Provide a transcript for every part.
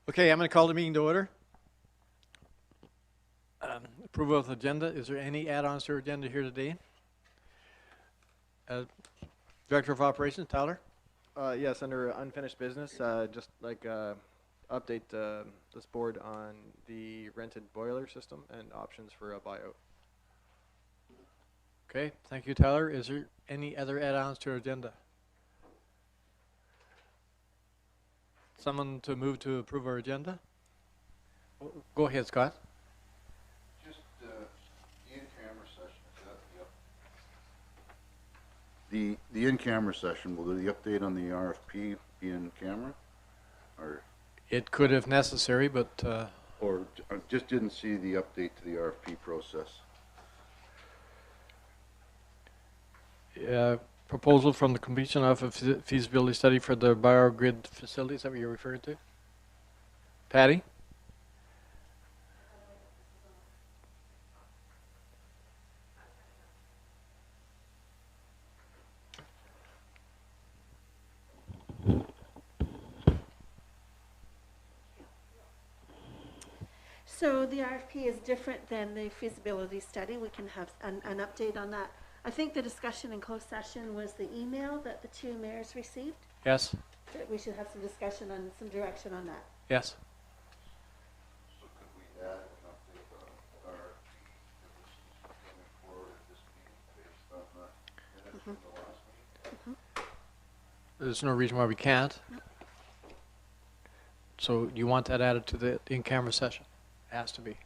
Okay, I'm going to call the meeting to order. Approval of the agenda. Is there any add-ons to our agenda here today? Director of Operations, Tyler? Yes, under unfinished business, just like update this board on the rented boiler system and options for a buyout. Okay, thank you, Tyler. Is there any other add-ons to our agenda? Someone to move to approve our agenda? Go ahead, Scott. Just the in-camera session, is that the in-camera session, will the update on the RFP be in camera? Or It could if necessary, but I just didn't see the update to the RFP process. proposal from the completion of a feasibility study for the BioGRID facility. Is that what you're referring to? Patty? So the RFP is different than the feasibility study. We can have an update on that. I think the discussion in closed session was the email that the two mayors received. Yes. That we should have some discussion on some direction on that. Yes. So could we add an update on RFP that was coming forward at this meeting based on the minutes from the last meeting? There's no reason why we can't. No. So you want that added to the in-camera session? Has to be.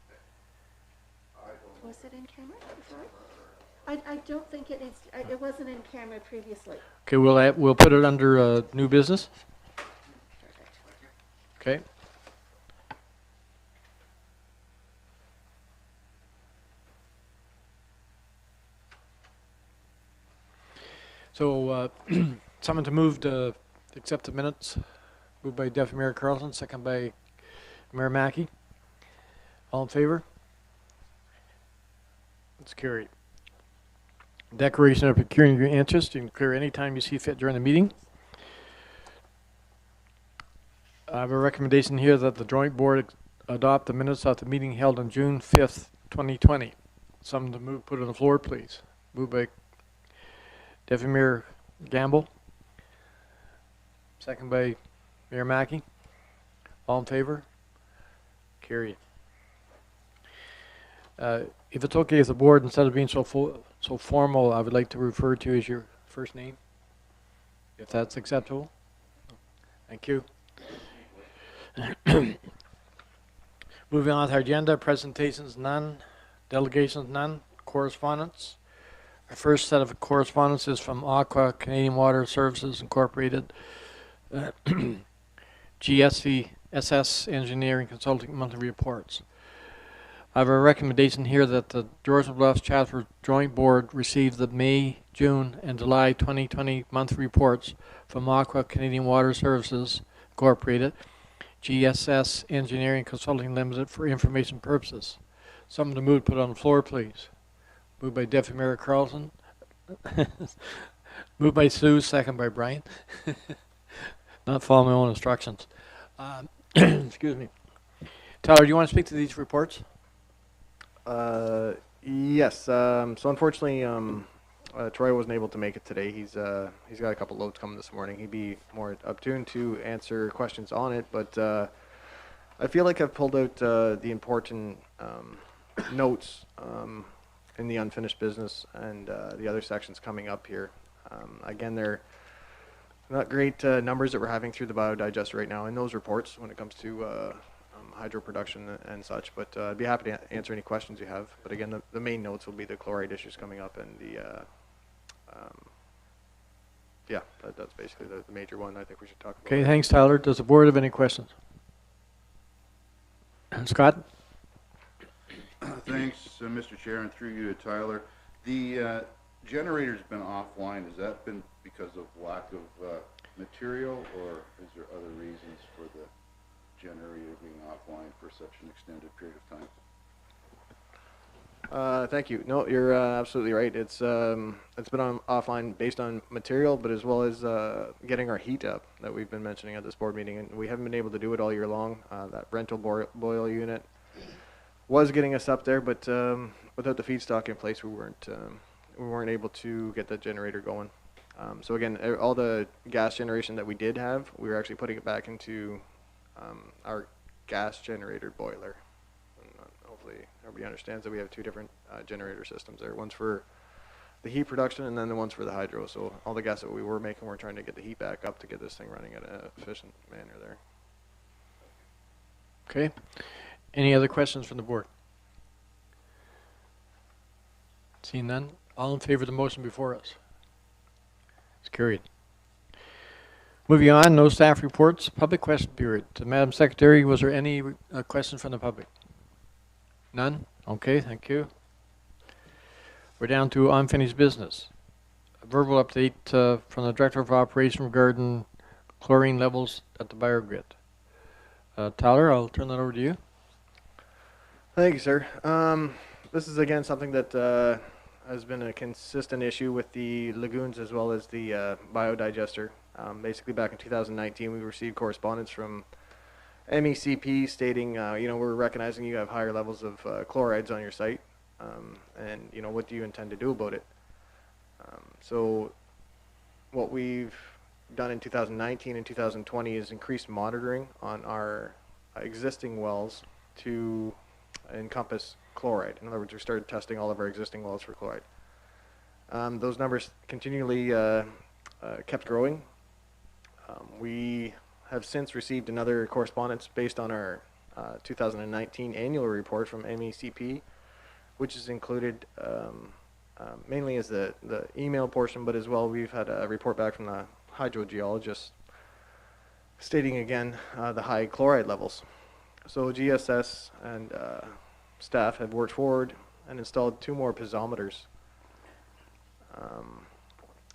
Was it in camera before? I don't think it is. It wasn't in camera previously. Okay, we'll put it under new business. Perfect. Okay. So someone to move to accept the minutes. Moved by Deputy Mayor Carlson, second by Mayor Mackey. All in favor? It's carried. Declaration of pecuniary interest. You can clear any time you see fit during the meeting. I have a recommendation here that the joint board adopt the minutes of the meeting held on June 5th, 2020. Someone to move, put it on the floor, please. Moved by Deputy Mayor Gamble. Second by Mayor Mackey. All in favor? Carried. If it's okay with the board, instead of being so formal, I would like to refer to you as your first name, if that's acceptable. Thank you. Moving on to our agenda, presentations none, delegations none, correspondence. Our first set of correspondence is from Aqua Canadian Water Services Incorporated, GSVSS Engineering Consulting Monthly Reports. I have a recommendation here that the George Bluffs Chapter Joint Board receive the May, June, and July 2020 monthly reports from Aqua Canadian Water Services Incorporated, GSS Engineering Consulting Limited for information purposes. Someone to move, put it on the floor, please. Moved by Deputy Mayor Carlson. Moved by Sue, second by Brian. Not following my own instructions. Excuse me. Tyler, do you want to speak to these reports? Yes. So unfortunately, Troy wasn't able to make it today. He's got a couple loads coming this morning. He'd be more up-tuned to answer questions on it, but I feel like I've pulled out the important notes in the unfinished business and the other sections coming up here. Again, they're not great numbers that we're having through the biodigest right now in those reports when it comes to hydro production and such, but I'd be happy to answer any questions you have. But again, the main notes will be the chloride issues coming up and the yeah, that's basically the major one I think we should talk about. Okay, thanks, Tyler. Does the board have any questions? Scott? Thanks, Mr. Chair, and through you to Tyler. The generator's been offline. Has that been because of lack of material, or is there other reasons for the generator being offline for such an extended period of Thank you. No, you're absolutely right. It's been on offline based on material, but as well as getting our heat up that we've been mentioning at this board meeting, and we haven't been able to do it all year long. That rental boil unit was getting us up there, but without the feedstock in place, we weren't able to get the generator going. So again, all the gas generation that we did have, we were actually putting it back into our gas generator boiler. Hopefully everybody understands that we have two different generator systems there. One's for the heat production and then the one's for the hydro. So all the gas that we were making, we're trying to get the heat back up to get this thing running at an efficient manner there. Okay. Any other questions from the board? Seeing none, all in favor of the motion before us? It's carried. Moving on, no staff reports, public question period. Madam Secretary, was there any questions from the public? None? Okay, thank you. We're down to unfinished business. A verbal update from the Director of Operation regarding chlorine levels at the BioGRID. Tyler, I'll turn that over to you. Thank you, sir. This is again something that has been a consistent issue with the lagoons as well as the biodigester. Basically, back in 2019, we received correspondence from MECP stating, we're recognizing you have higher levels of chlorides on your site, and what do you intend to do about it? So what we've done in 2019 and 2020 is increased monitoring on our existing wells to encompass chloride. In other words, we started testing all of our existing wells for chloride. Those numbers continually kept growing. We have since received another correspondence based on our 2019 annual report from MECP, which is included mainly as the email portion, but as well we've had a report back from the hydrogeologist stating again the high chloride levels. So GSS and staff have worked forward and installed 2 more piezometers.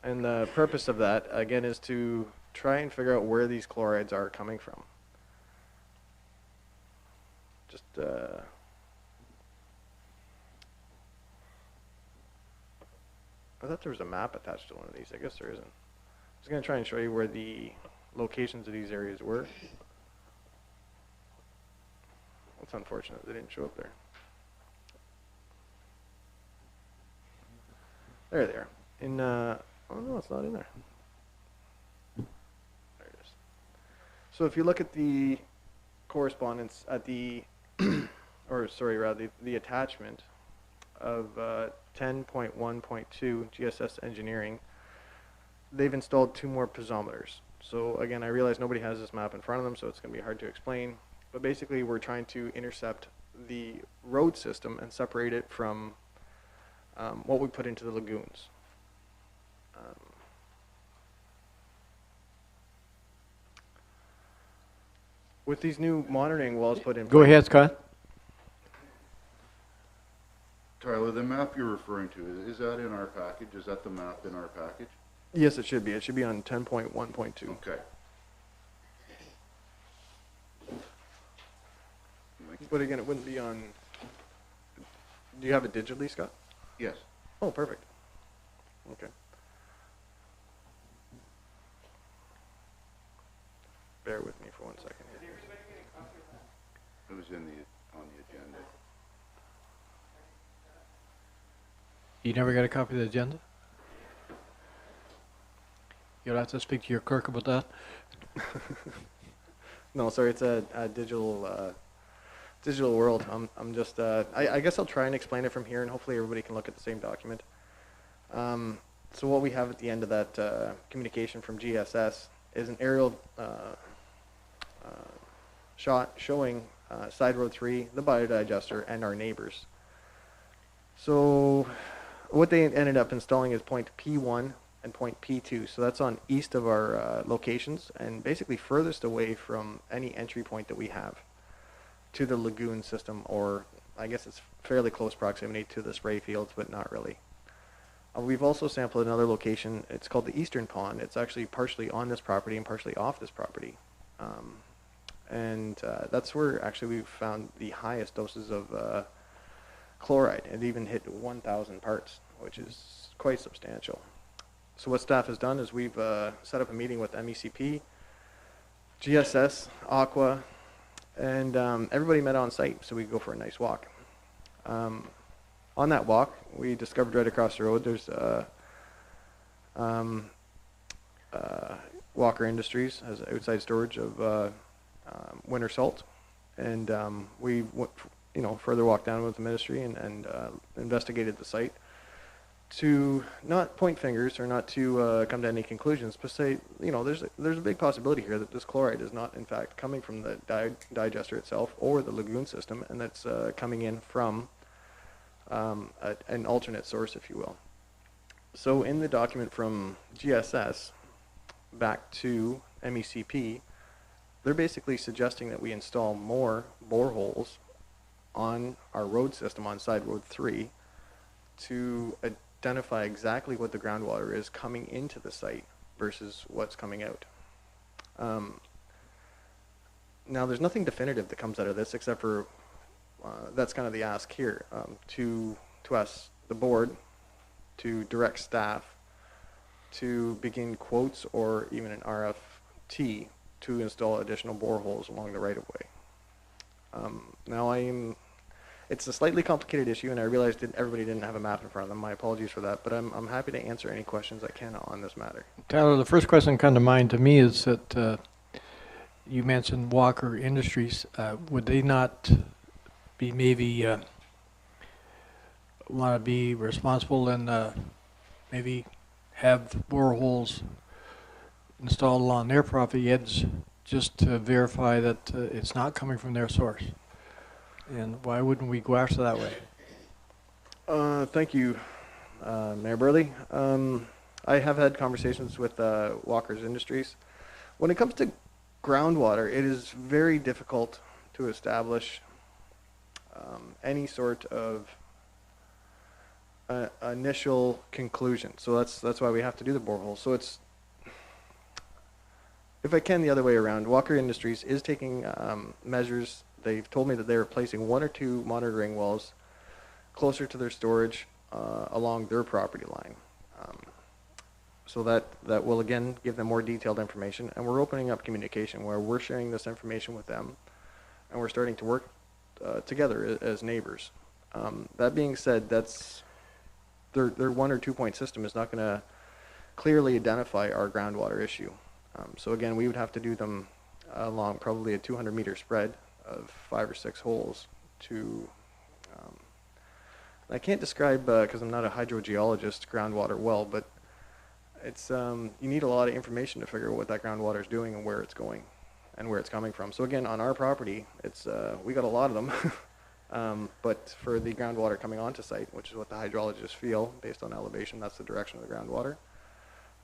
And the purpose of that, again, is to try and figure out where these chlorides are coming from. Just I thought there was a map attached to one of these. I guess there isn't. I was going to try and show you where the locations of these areas were. That's unfortunate. They didn't show up there. There they are. In, oh no, it's not in there. There it is. So if you look at the correspondence at the, or sorry, rather the attachment of 10.1.2 GSS Engineering, they've installed 2 more piezometers. So again, I realize nobody has this map in front of them, so it's going to be hard to explain. But basically, we're trying to intercept the road system and separate it from what we put into the lagoons. With these new monitoring wells put in Go ahead, Scott. Tyler, the map you're referring to, is that in our package? Is that the map in our package? Yes, it should be. It should be on 10.1.2. Okay. But again, it wouldn't be on... Do you have it digitally, Scott? Yes. Oh, perfect. Okay. Bear with me for 1 second here. It was on the agenda. You never got a copy of the agenda? You'll have to speak to your clerk about that. No, sorry, it's a digital digital world. I'm just I guess I'll try and explain it from here, and hopefully everybody can look at the same document. So what we have at the end of that communication from GSS is an aerial shot showing Side Road 3, the biodigester, and our neighbors. So what they ended up installing is point P1 and point P2. So that's on east of our locations and basically furthest away from any entry point that we have to the lagoon system, or I guess it's fairly close proximity to the spray fields, but not really. We've also sampled another location. It's called the Eastern Pond. It's actually partially on this property and partially off this property. And that's where actually we found the highest doses of chloride. It even hit 1,000 parts, which is quite substantial. So what staff has done is we've set up a meeting with MECP, GSS, Aqua, and everybody met on site so we could go for a nice walk. On that walk, we discovered right across the road there's Walker Industries has outside storage of winter salt, and we went, further walked down with the ministry and investigated the site to not point fingers or not to come to any conclusions, but say, there's a big possibility here that this chloride is not in fact coming from the digester itself or the lagoon system, and that's coming in from an alternate source, if you will. So in the document from GSS back to MECP, they're basically suggesting that we install more boreholes on our road system on side road 3 to identify exactly what the groundwater is coming into the site versus what's coming out. Now there's nothing definitive that comes out of this except for that's kind of the ask here, to us, the board, to direct staff to begin quotes or even an RFT to install additional boreholes along the right-of-way. Now it's a slightly complicated issue, and I realized that everybody didn't have a map in front of them. My apologies for that, but I'm happy to answer any questions I can on this matter. Tyler, the first question that comes to mind to me is that you mentioned Walker Industries. Would they not be maybe want to be responsible and maybe have boreholes installed along their property edge just to verify that it's not coming from their source? And why wouldn't we go after that way? Thank you, Mayor Burley. I have had conversations with Walker's Industries. When it comes to groundwater, it is very difficult to establish any sort of initial conclusion. So that's why we have to do the borehole. So it's, if I can, the other way around. Walker Industries is taking measures. They've told me that they're placing 1 or 2 monitoring wells closer to their storage along their property line. So that will again give them more detailed information, and we're opening up communication where we're sharing this information with them, and we're starting to work together as neighbors. That being said, that's their 1 or 2 point system is not going to clearly identify our groundwater issue. So again, we would have to do them along probably a 200-meter spread of 5 or 6 holes to, I can't describe, because I'm not a hydrogeologist, groundwater well, but it's, you need a lot of information to figure out what that groundwater is doing and where it's going and where it's coming from. So again, on our property, it's, we got a lot of them, but for the groundwater coming onto site, which is what the hydrologists feel based on elevation, that's the direction of the groundwater,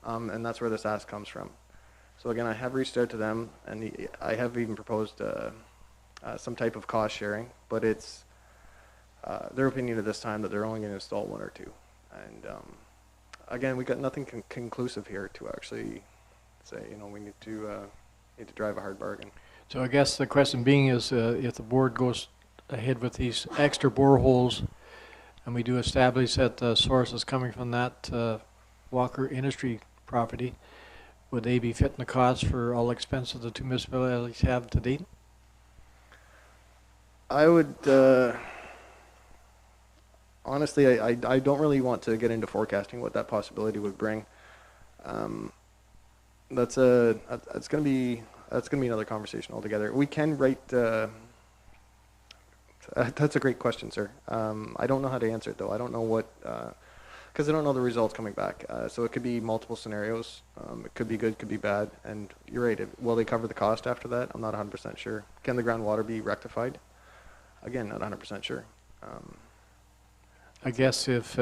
and that's where this ask comes from. So again, I have reached out to them, and I have even proposed some type of cost sharing, but it's their opinion at this time that they're only going to install 1 or 2. And again, we got nothing conclusive here to actually say, we need to drive a hard bargain. So I guess the question being is, if the board goes ahead with these extra boreholes, and we do establish that the source is coming from that Walker Industry property, would they be fitting the cost for all expenses the 2 municipalities have to date? I would, honestly, I don't really want to get into forecasting what that possibility would bring. That's going to be another conversation altogether. We can write, that's a great question, sir. I don't know how to answer it though. I don't know what, because I don't know the results coming back. So it could be multiple scenarios. It could be good, could be bad. And you're right, will they cover the cost after that? I'm not 100% sure. Can the groundwater be rectified? Again, not 100% sure. I guess if,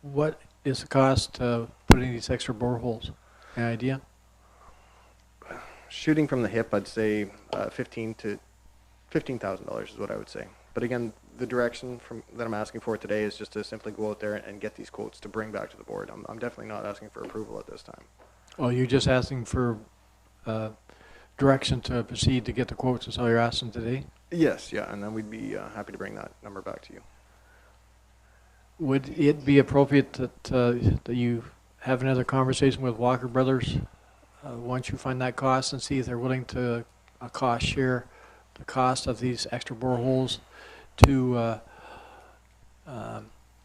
what is the cost of putting these extra boreholes? Any idea? Shooting from the hip, I'd say $15,000 is what I would say. But again, the direction that I'm asking for today is just to simply go out there and get these quotes to bring back to the board. I'm definitely not asking for approval at this time. Oh, you're just asking for direction to proceed to get the quotes, is all you're asking today? Yes, yeah, and then we'd be happy to bring that number back to you. Would it be appropriate that you have another conversation with Walker Brothers once you find that cost and see if they're willing to cost share the cost of these extra boreholes to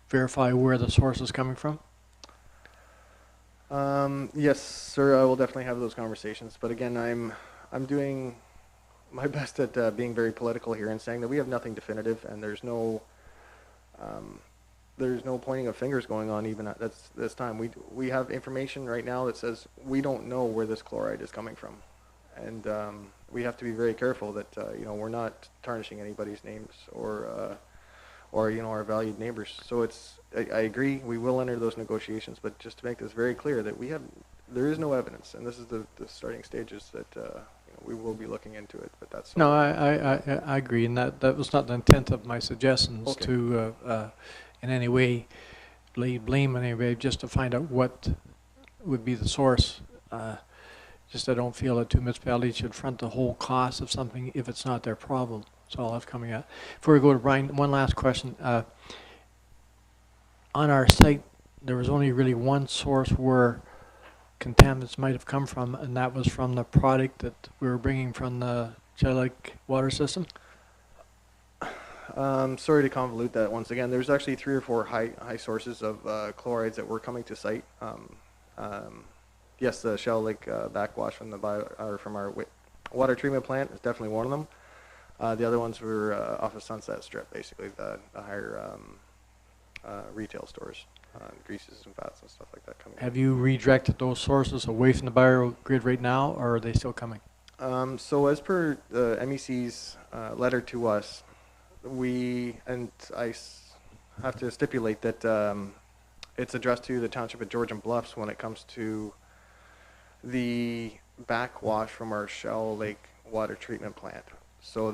verify where the source is coming from? Yes, sir, I will definitely have those conversations. But again, I'm doing my best at being very political here and saying that we have nothing definitive, and there's no pointing of fingers going on even at this time. We have information right now that says we don't know where this chloride is coming from, and we have to be very careful that we're not tarnishing anybody's names or our valued neighbors. So I agree, we will enter those negotiations, but just to make this very clear that there is no evidence, and this is the starting stages that we will be looking into it. But that's No, I agree, and that was not the intent of my suggestions. Okay. To in any way lay blame on anybody, just to find out what would be the source. Just I don't feel that two municipalities should front the whole cost of something if it's not their problem. That's all I'm coming at. Before we go to Brian, one last question. On our site, there was only really one source where contaminants might have come from, and that was from the product that we were bringing from the Shell Lake water system. Sorry to convolute that once again. There's actually 3 or 4 high sources of chlorides that were coming to site. Yes, the Shell Lake backwash from from our water treatment plant is definitely one of them. The other ones were off of Sunset Strip, basically the higher retail stores, greases and fats and stuff like that coming. Have you redirected those sources away from the BioGRID right now, or are they still coming? So as per the MEC's letter to us, I have to stipulate that it's addressed to the Township of Georgian Bluffs when it comes to the backwash from our Shell Lake water treatment plant. So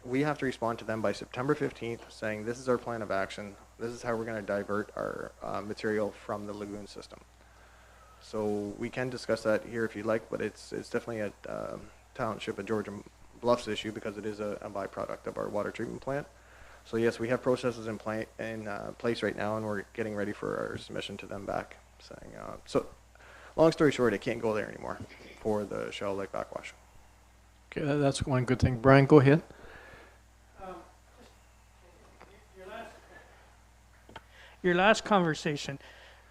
we have to respond to them by September 15th saying this is our plan of action. This is how we're going to divert our material from the lagoon system. So we can discuss that here if you'd like, but it's definitely a Township of Georgian Bluffs issue because it is a byproduct of our water treatment plant. So yes, we have processes in place right now, and we're getting ready for our submission to them back. Saying so, long story short, it can't go there anymore for the Shell Lake backwash. Okay, that's one good thing. Brian, go ahead. Your last conversation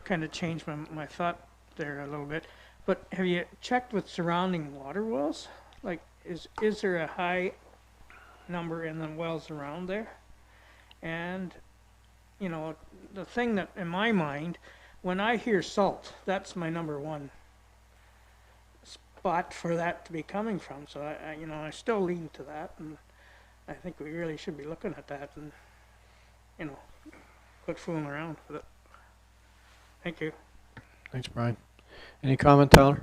kind of changed my thought there a little bit. But have you checked with surrounding water wells? Like, is there a high number in the wells around there? And, the thing that in my mind, when I hear salt, that's my number one spot for that to be coming from. So I still lean to that, and I think we really should be looking at that and, quit fooling around with it. Thank you. Thanks, Brian. Any comment, Tyler?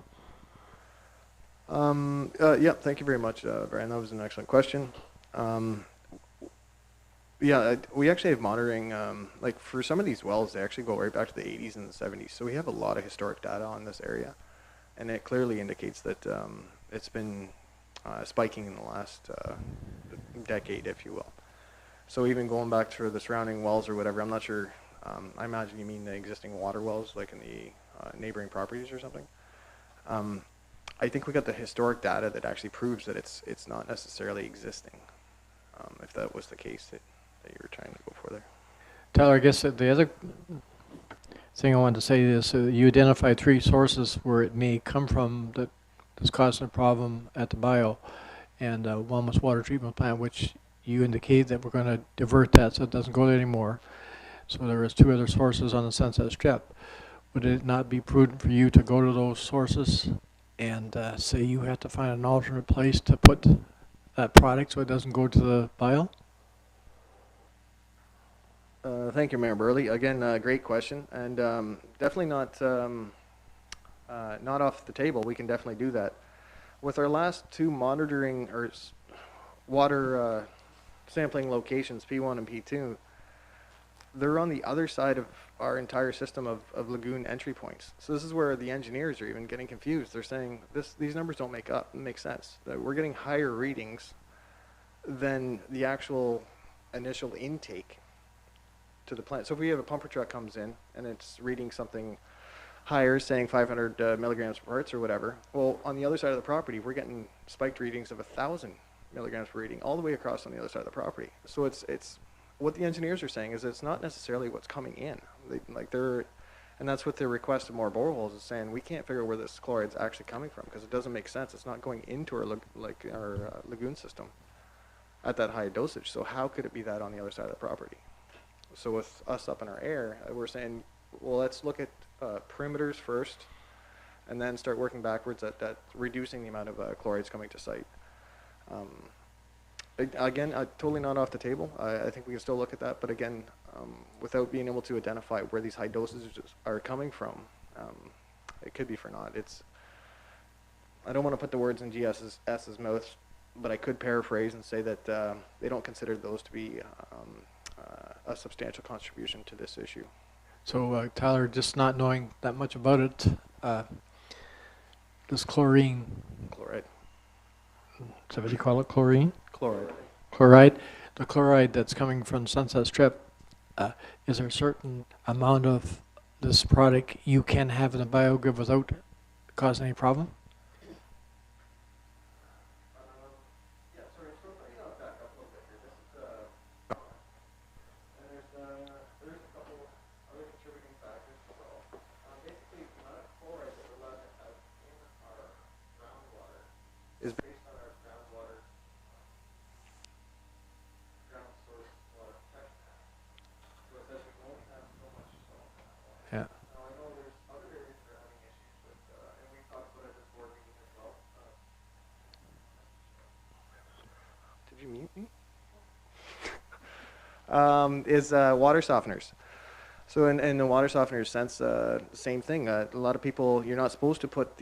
Yeah, thank you very much, Brian. That was an excellent question. Yeah, we actually have monitoring, like for some of these wells, they actually go right back to the 80s and the 70s. So we have a lot of historic data on this area. And it clearly indicates that it's been spiking in the last decade, if you will. So even going back to the surrounding wells or whatever, I'm not sure. I imagine you mean the existing water wells, like in the neighboring properties or something. I think we got the historic data that actually proves that it's not necessarily existing. If that was the case that you were trying to go for there. Tyler, I guess the other thing I wanted to say is you identified 3 sources where it may come from that's causing a problem at the bio, and one was water treatment plant, which you indicated that we're going to divert that so it doesn't go there anymore. So there was 2 other sources on the Sunset Strip. Would it not be prudent for you to go to those sources and say you have to find an alternate place to put that product so it doesn't go to the bio? Thank you, Mayor Burley. Again, great question, and definitely not off the table. We can definitely do that. With our last 2 monitoring or water sampling locations, P1 and P2, they're on the other side of our entire system of lagoon entry points. So this is where the engineers are even getting confused. They're saying these numbers don't make sense. That we're getting higher readings than the actual initial intake to the plant. So if we have a pumper truck comes in and it's reading something higher, saying 500 milligrams per hertz or whatever, well, on the other side of the property, we're getting spiked readings of 1,000 milligrams per reading all the way across on the other side of the property. So it's what the engineers are saying is it's not necessarily what's coming in. And that's what their request of more boreholes is saying. We can't figure out where this chloride's actually coming from because it doesn't make sense. It's not going into our lagoon system at that high dosage. So how could it be that on the other side of the property? So with us up in our air, we're saying, well, let's look at perimeters first, and then start working backwards at reducing the amount of chlorides coming to site. Again, totally not off the table. I think we can still look at that, but again, without being able to identify where these high dosages are coming from, it could be for naught. I don't want to put the words in GS's mouth, but I could paraphrase and say that they don't consider those to be a substantial contribution to this issue. So Tyler, just not knowing that much about it, this chloride, so what do you call it, chloride? Chloride. The chloride that's coming from Sunset Strip, is there a certain amount of this product you can have in a BioGRID without causing any problem? Is based on our groundwater ground source water protection act. So it says we can only have so much salt in that water. Yeah. Now I know there's other areas that are having issues with, and we talked about it at this board meeting as well. Did you mute me? Is water softeners. So in the water softeners sense, same thing. A lot of people, you're not supposed to put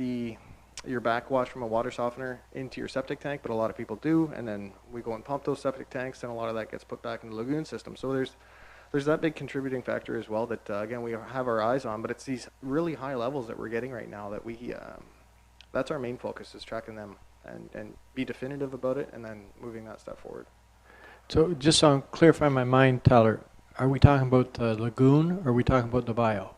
your backwash from a water softener into your septic tank, but a lot of people do, and then we go and pump those septic tanks, and a lot of that gets put back in the lagoon system. So there's that big contributing factor as well that again we have our eyes on, but it's these really high levels that we're getting right now that that's our main focus, is tracking them and be definitive about it, and then moving that step forward. So just so I'm clarifying my mind, Tyler, are we talking about the lagoon, or are we talking about the bio?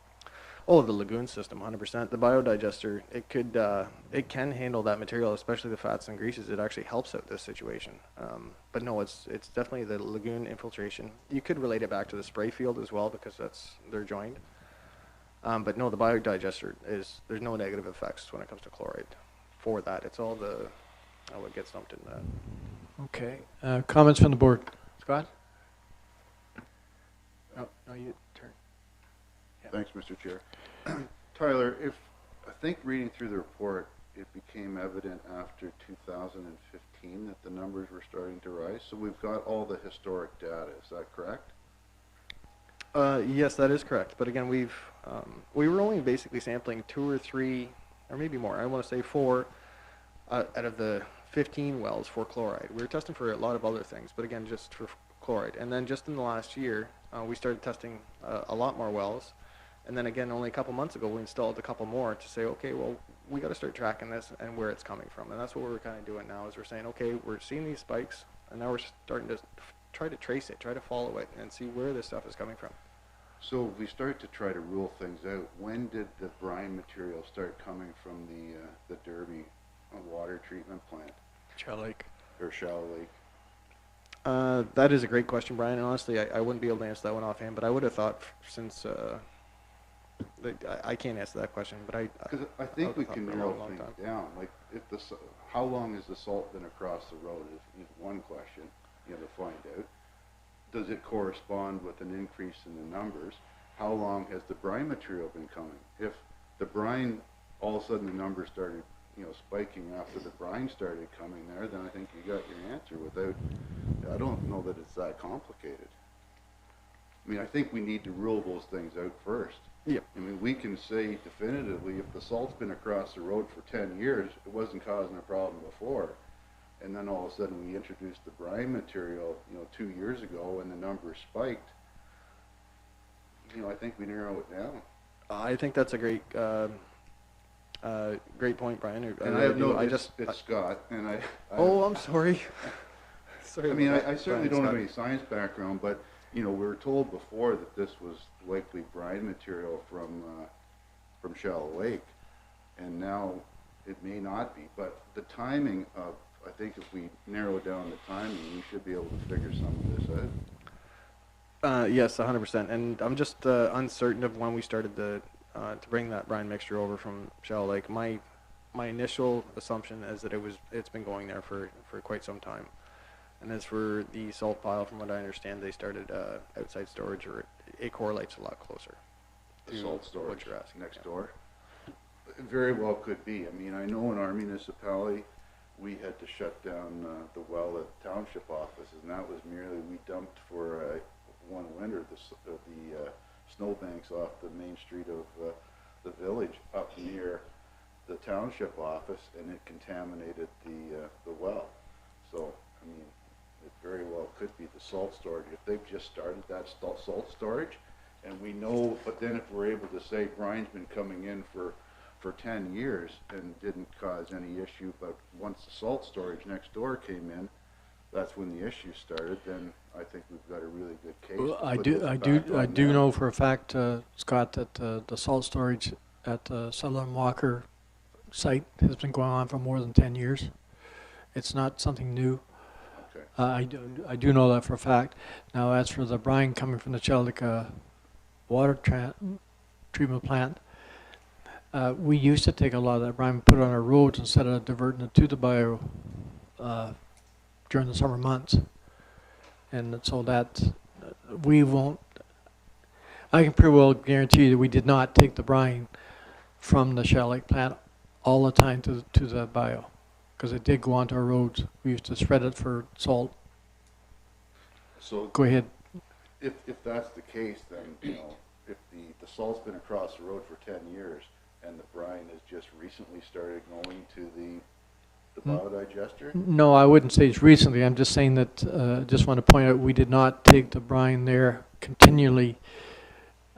Oh, the lagoon system, 100%. The biodigester, it can handle that material, especially the fats and greases. It actually helps out this situation. But no, it's definitely the lagoon infiltration. You could relate it back to the spray field as well because they're joined. But no, the biodigester there's no negative effects when it comes to chloride for that. It's all what gets dumped in that. Okay. Comments from the board. Scott? No, you turn. Yeah. Thanks, Mr. Chair. Tyler, I think reading through the report, it became evident after 2015 that the numbers were starting to rise. So we've got all the historic data. Is that correct? Yes, that is correct. But again, we were only basically sampling 2 or 3, or maybe more. I want to say 4 out of the 15 wells for chloride. We were testing for a lot of other things, but again, just for chloride. And then just in the last year, we started testing a lot more wells. And then again, only a couple months ago, we installed a couple more to say, okay, well, we got to start tracking this and where it's coming from. And that's what we're kind of doing now, is we're saying, okay, we're seeing these spikes, and now we're starting to try to trace it, try to follow it, and see where this stuff is coming from. So if we start to try to rule things out, when did the brine material start coming from the Derby water treatment plant? Shell Lake. Or Shallow Lake? That is a great question, Brian. And honestly, I wouldn't be able to answer that one offhand, but I would have thought since I can't answer that question, but Because I think we can narrow things down. Like, how long has the salt been across the road is one question you have to find out. Does it correspond with an increase in the numbers? How long has the brine material been coming? If the brine, all of a sudden the numbers started, spiking after the brine started coming there, then I think you got your answer I don't know that it's that complicated. I mean, I think we need to rule those things out first. Yep. I mean, we can say definitively if the salt's been across the road for 10 years, it wasn't causing a problem before. And then all of a sudden we introduced the brine material, 2 years ago and the numbers spiked. I think we narrow it down. I think that's a great great point, Brian. And really I have do. no, it's Scott, and I. Oh, I'm sorry. Sorry. I mean, about that, I certainly Brian, don't have Scott. any science background, but, we were told before that this was likely brine material from Shallow Lake, and now it may not be. But the timing of, I think if we narrow down the timing, we should be able to figure some of this out. Yes, 100%. And I'm just uncertain of when we started to bring that brine mixture over from Shallow Lake. My initial assumption is that it's been going there for quite some time. And as for the salt pile, from what I understand, they started outside storage, or it correlates a lot closer The to salt storage what you're asking. next Yeah. door. It very well could be. I mean, I know in our municipality, we had to shut down the well at the township offices, and that was merely, we dumped for one winter the snowbanks off the main street of the village up near the township office, and it contaminated the well. So, I mean, it very well could be the salt storage. If they've just started that salt storage, and we know, but then if we're able to say brine's been coming in for 10 years and didn't cause any issue, but once the salt storage next door came in, that's when the issue started, then I think we've got a really good case. Well, to I put do, this I back do, I on do them. know for a fact, Scott, that the salt storage at the Sutherland Walker site has been going on for more than 10 years. It's not something new. Okay. I do know that for a fact. Now, as for the brine coming from the Chaldika water treatment plant, we used to take a lot of that brine and put it on our roads instead of diverting it to the bio during the summer months. And so that we won't, I can pretty well guarantee that we did not take the brine from the Shell Lake plant all the time to the bio, because it did go onto our roads. We used to spread it for salt. So Go ahead. if that's the case, then, if the salt's been across the road for 10 years and the brine has just recently started going to the biodigester, No, I wouldn't say it's recently. I'm just saying that, just want to point out, we did not take the brine there continually.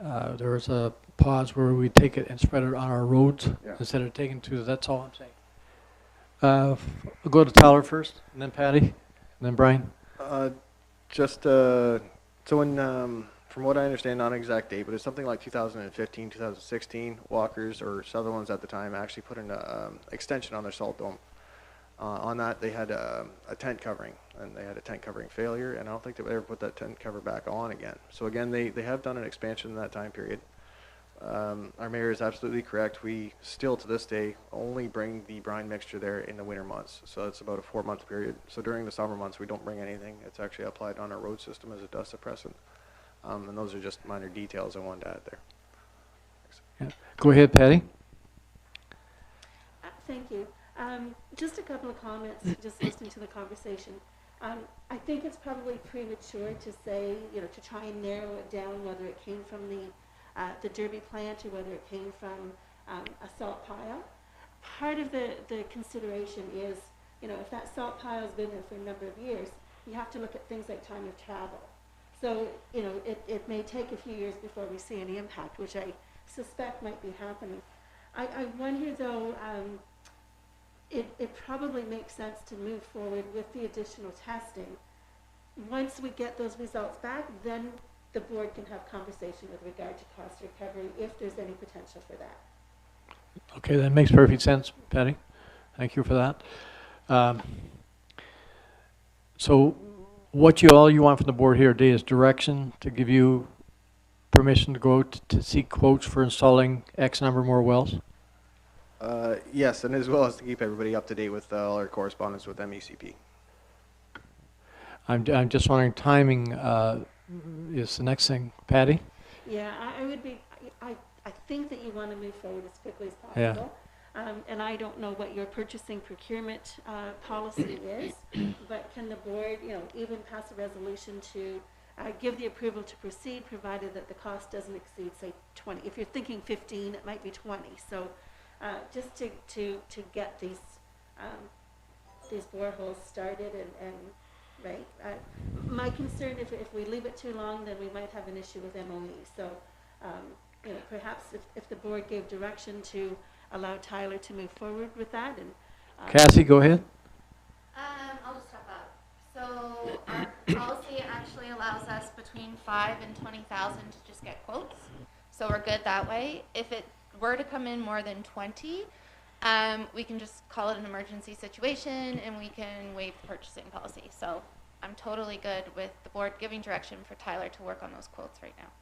There was a pause where we take it and spread it on our roads Yeah. instead of taking to, that's all I'm saying. I'll go to Tyler first, and then Patty, and then Brian. So when, from what I understand, not an exact date, but it's something like 2015, 2016, Walkers or Sutherlands at the time actually put an extension on their salt dome. On that, they had a tent covering, and they had a tent covering failure, and I don't think they've ever put that tent cover back on again. So again, they have done an expansion in that time period. Our mayor is absolutely correct. We still, to this day, only bring the brine mixture there in the winter months. So it's about a 4-month period. So during the summer months, we don't bring anything. It's actually applied on our road system as a dust suppressant. And those are just minor details I wanted to add there. Yeah. Go ahead, Patty. Thank you. Just a couple of comments, just listening to the conversation. I think it's probably premature to say, to try and narrow it down whether it came from the Derby plant or whether it came from a salt pile. Part of the consideration is, if that salt pile has been there for a number of years, you have to look at things like time of travel. So, it may take a few years before we see any impact, which I suspect might be happening. I wonder, though, it probably makes sense to move forward with the additional testing. Once we get those results back, then the board can have conversation with regard to cost recovery if there's any potential for that. Okay, that makes perfect sense, Patty. Thank you for that. So what you want from the board here today is direction to give you permission to go to seek quotes for installing X number more wells? Yes, and as well as to keep everybody up to date with all our correspondence with MECP. I'm just wondering, timing is the next thing. Patty? Yeah, I think that you want to move forward as quickly as Yeah. possible. And I don't know what your purchasing procurement policy is, but can the board, even pass a resolution to give the approval to proceed, provided that the cost doesn't exceed, say, 20. If you're thinking 15, it might be 20. So just to get these boreholes started and right. My concern, if we leave it too long, then we might have an issue with MOE. So Perhaps if the board gave direction to allow Tyler to move forward with that and. Cassie, go ahead. I'll just step up. So our policy actually allows us between 5 and 20,000 to just get quotes. So we're good that way. If it were to come in more than 20, we can just call it an emergency situation and we can waive the purchasing policy. So I'm totally good with the board giving direction for Tyler to work on those quotes right now.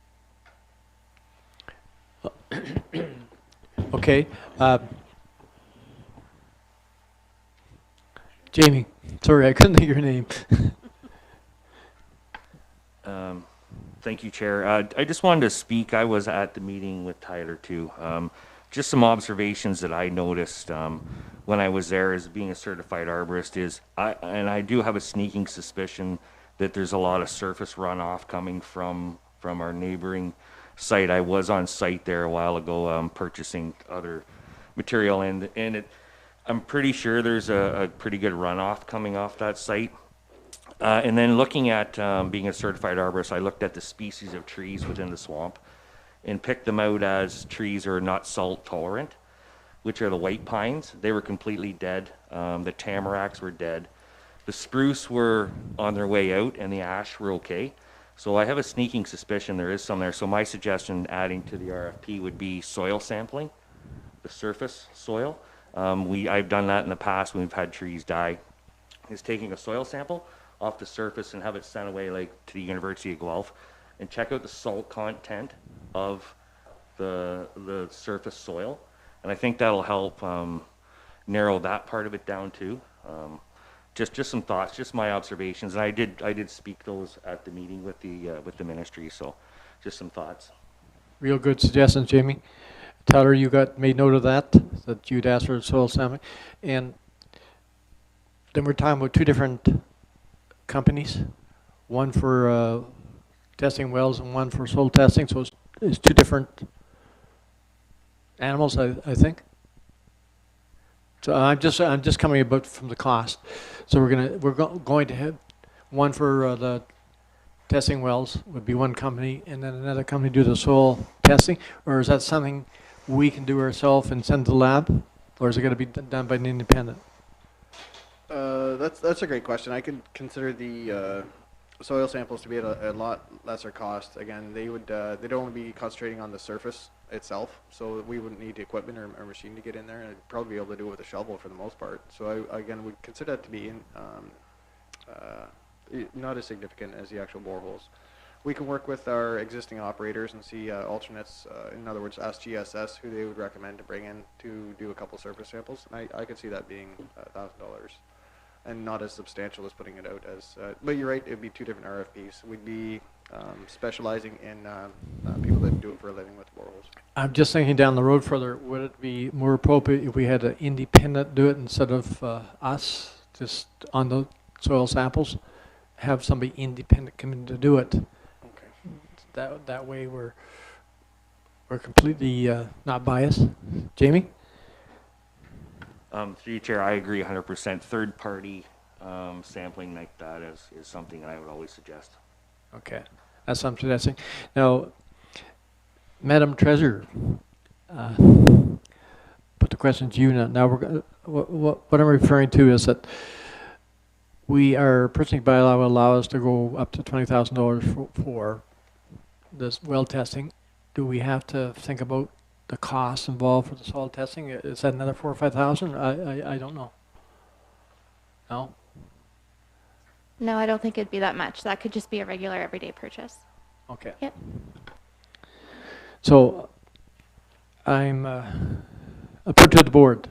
Okay. Jamie, sorry, I couldn't hear your name. Thank you, Chair. I just wanted to speak. I was at the meeting with Tyler too. Just some observations that I noticed when I was there as being a certified arborist is, I do have a sneaking suspicion that there's a lot of surface runoff coming from our neighboring site. I was on site there a while ago purchasing other material, and I'm pretty sure there's a pretty good runoff coming off that site. And then looking at being a certified arborist, I looked at the species of trees within the swamp and picked them out as trees are not salt tolerant, which are the white pines. They were completely dead. The tamaracks were dead. The spruce were on their way out and the ash were okay. So I have a sneaking suspicion there is some there. So my suggestion adding to the RFP would be soil sampling, the surface soil. I've done that in the past when we've had trees die, is taking a soil sample off the surface and have it sent away like to the University of Guelph and check out the salt content of the surface soil. And I think that'll help narrow that part of it down too. Just some thoughts, just my observations. And I did speak those at the meeting with the ministry, so just some thoughts. Real good suggestions, Jamie. Tyler, you made note of that you'd asked for soil sampling. And then we're talking about two different companies, one for testing wells and one for soil testing. So it's two different animals, I think. So I'm just coming about from the cost. So we're going to have one for the testing wells would be one company, and then another company do the soil testing, or is that something we can do ourselves and send to the lab, or is it going to be done by an independent? That's a great question. I could consider the soil samples to be at a lot lesser cost. Again, they'd only be concentrating on the surface itself, so we wouldn't need equipment or machine to get in there, and I'd probably be able to do it with a shovel for the most part. So I again would consider that to be not as significant as the actual boreholes. We can work with our existing operators and see alternates, in other words, ask GSS who they would recommend to bring in to do a couple surface samples. And I could see that being $1,000 and not as substantial as putting it out as, but you're right, it would be two different RFPs. We'd be specializing in people that do it for a living with boreholes. I'm just thinking down the road further, would it be more appropriate if we had an independent do it instead of us just on the soil samples? Have somebody independent come in to do it. That way we're completely not biased. Jamie? Through you, Chair, I agree 100%. Third party sampling like that is something that I would always suggest. Okay, that's what I'm suggesting. Now, Madam Treasurer, put the question to you now. Now what I'm referring to is that our purchasing bylaw will allow us to go up to $20,000 for this well testing. Do we have to think about the costs involved for the soil testing? Is that another $4,000 or $5,000? I don't know. No? No, I don't think it'd be that much. That could just be a regular everyday purchase. Okay. Yep. So I'm put to the board.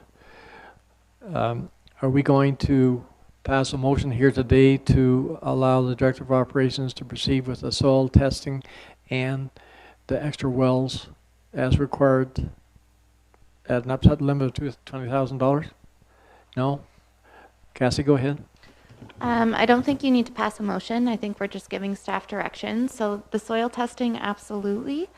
Are we going to pass a motion here today to allow the Director of Operations to proceed with the soil testing and the extra wells as required at an upset limit of $20,000? No? Cassie, go ahead. I don't think you need to pass a motion. I think we're just giving staff direction. So the soil testing, absolutely,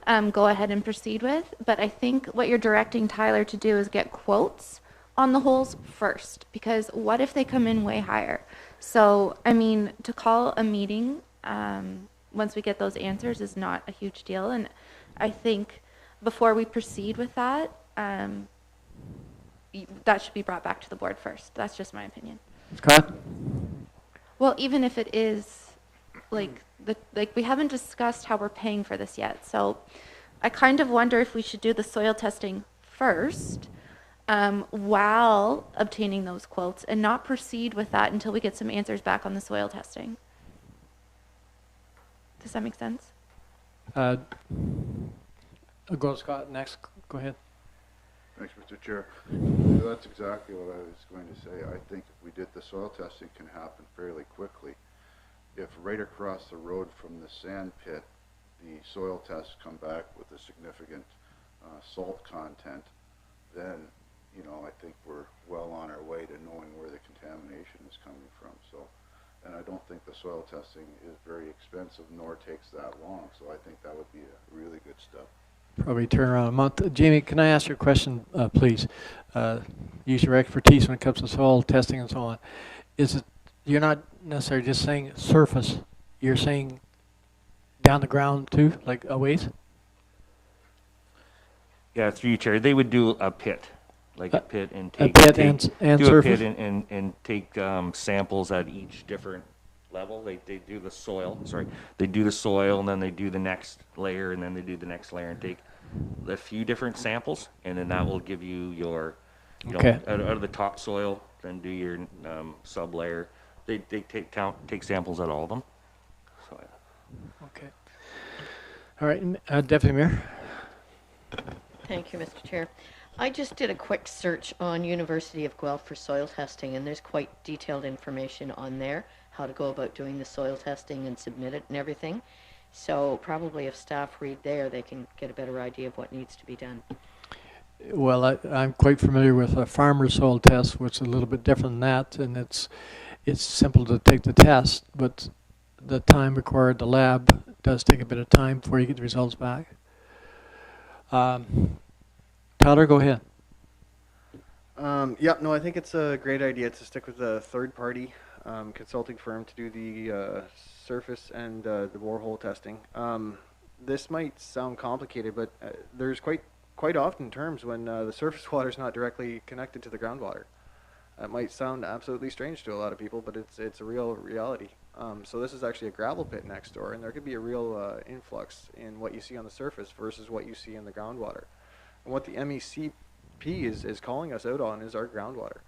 go ahead and proceed with. But I think what you're directing Tyler to do is get quotes on the holes first, because what if they come in way higher? So, I mean, to call a meeting once we get those answers is not a huge deal. And I think before we proceed with that, that should be brought back to the board first. That's just my opinion. Scott? Well, even if it is, like we haven't discussed how we're paying for this yet. So I kind of wonder if we should do the soil testing first, while obtaining those quotes, and not proceed with that until we get some answers back on the soil testing. Does that make sense? I'll go to Scott next. Go ahead. Thanks, Mr. Chair. That's exactly what I was going to say. I think if we did the soil testing can happen fairly quickly. If right across the road from the sand pit, the soil tests come back with a significant salt content, then, you know, I think we're well on our way to knowing where the contamination is coming from. So, and I don't think the soil testing is very expensive nor takes that long. So I think that would be a really good step. Probably turn around a month. Jamie, can I ask you a question, please? Use your expertise when it comes to soil testing and so on. Is it, you're not necessarily just saying surface, you're saying down the ground too, like a ways? Yeah, through you, Chair. They would do a pit, like a pit, and A take pit and do surface? a pit and take samples at each different level. They do the soil. Sorry, they do the soil, and then they do the next layer, and then they do the next layer, and take a few different samples, and then that will give you your, you know, Okay. out of the topsoil. Then do your sub layer. They take samples at all of them. So. Okay. All right, Deputy Mayor. Thank you, Mr. Chair. I just did a quick search on University of Guelph for soil testing, and there's quite detailed information on there, how to go about doing the soil testing and submit it and everything. So probably if staff read there, they can get a better idea of what needs to be done. Well, I'm quite familiar with a farmer's soil test, which is a little bit different than that, and it's simple to take the test, but the time required at the lab does take a bit of time before you get the results back. Tyler, go ahead. Yeah, no, I think it's a great idea to stick with a third-party consulting firm to do the surface and the borehole testing. This might sound complicated, but there's quite often terms when the surface water is not directly connected to the groundwater. It might sound absolutely strange to a lot of people, but it's a real reality. So this is actually a gravel pit next door, and there could be a real influx in what you see on the surface versus what you see in the groundwater. And what the MECP is calling us out on is our groundwater.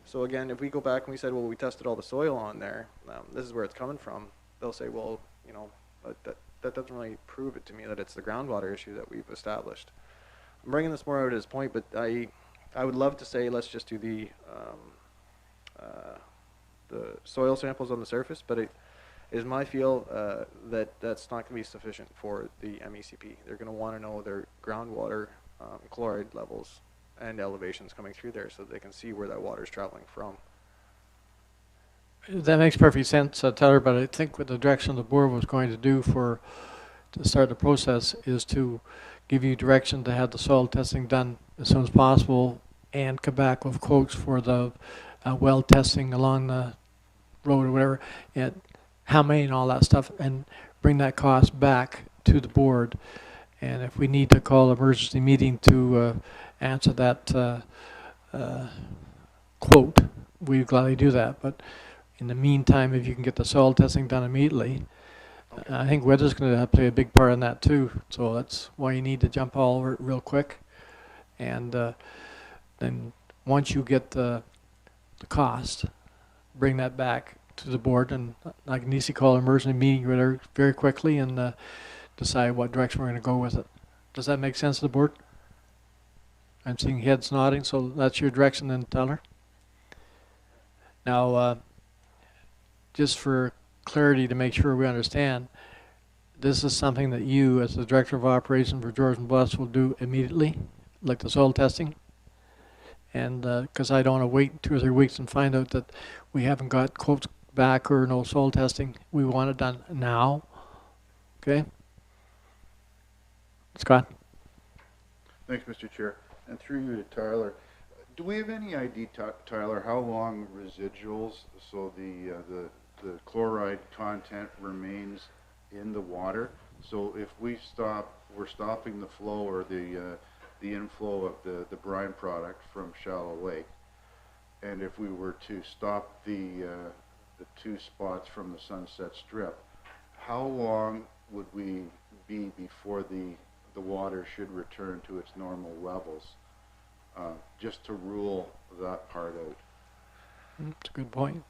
So again, if we go back and we said, well, we tested all the soil on there, this is where it's coming from, they'll say, well, you know, that doesn't really prove it to me that it's the groundwater issue that we've established. I'm bringing this more out as point, but I would love to say let's just do the soil samples on the surface, but it is my feel that that's not going to be sufficient for the MECP. They're going to want to know their groundwater chloride levels and elevations coming through there so they can see where that water is traveling from. That makes perfect sense, Tyler, but I think what the direction the board was going to do to start the process is to give you direction to have the soil testing done as soon as possible and come back with quotes for the well testing along the road or whatever, and how many and all that stuff, and bring that cost back to the board. And if we need to call an emergency meeting to answer that quote, we'd gladly do that. But in the meantime, if you can get the soil testing done immediately, Okay. I think weather's going to play a big part in that too. So that's why you need to jump all over it real quick. And then once you get the cost, bring that back to the board, and I can easily call an emergency meeting very quickly and decide what direction we're going to go with it. Does that make sense to the board? I'm seeing heads nodding, so that's your direction then, Tyler. Now, just for clarity to make sure we understand, this is something that you, as the Director of Operations for Georgian Bluffs, will do immediately, like the soil testing? And because I don't want to wait 2 or 3 weeks and find out that we haven't got quotes back or no soil testing. We want it done now. Okay? Scott? Thanks, Mr. Chair. And through you to Tyler, do we have any idea, Tyler, how long residuals, so the chloride content remains in the water? So if we're stopping the flow or the inflow of the brine product from Shallow Lake, and if we were to stop the 2 spots from the Sunset Strip, how long would we be before the water should return to its normal levels? Just to rule that part out. That's a good point.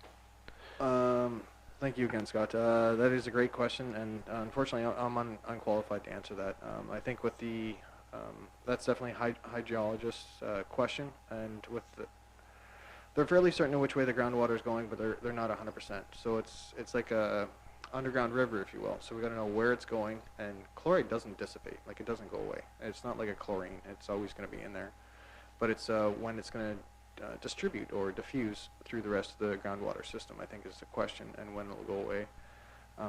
Thank you again, Scott. That is a great question, and unfortunately, I'm unqualified to answer that. I think with the that's definitely a hydrologist's question, and with they're fairly certain of which way the groundwater is going, but they're not 100%. So it's like a underground river, if you will. So we got to know where it's going, and chloride doesn't dissipate, like it doesn't go away. It's not like a chlorine; it's always going to be in there. But it's when it's going to distribute or diffuse through the rest of the groundwater system, I think is the question, and when it'll go away.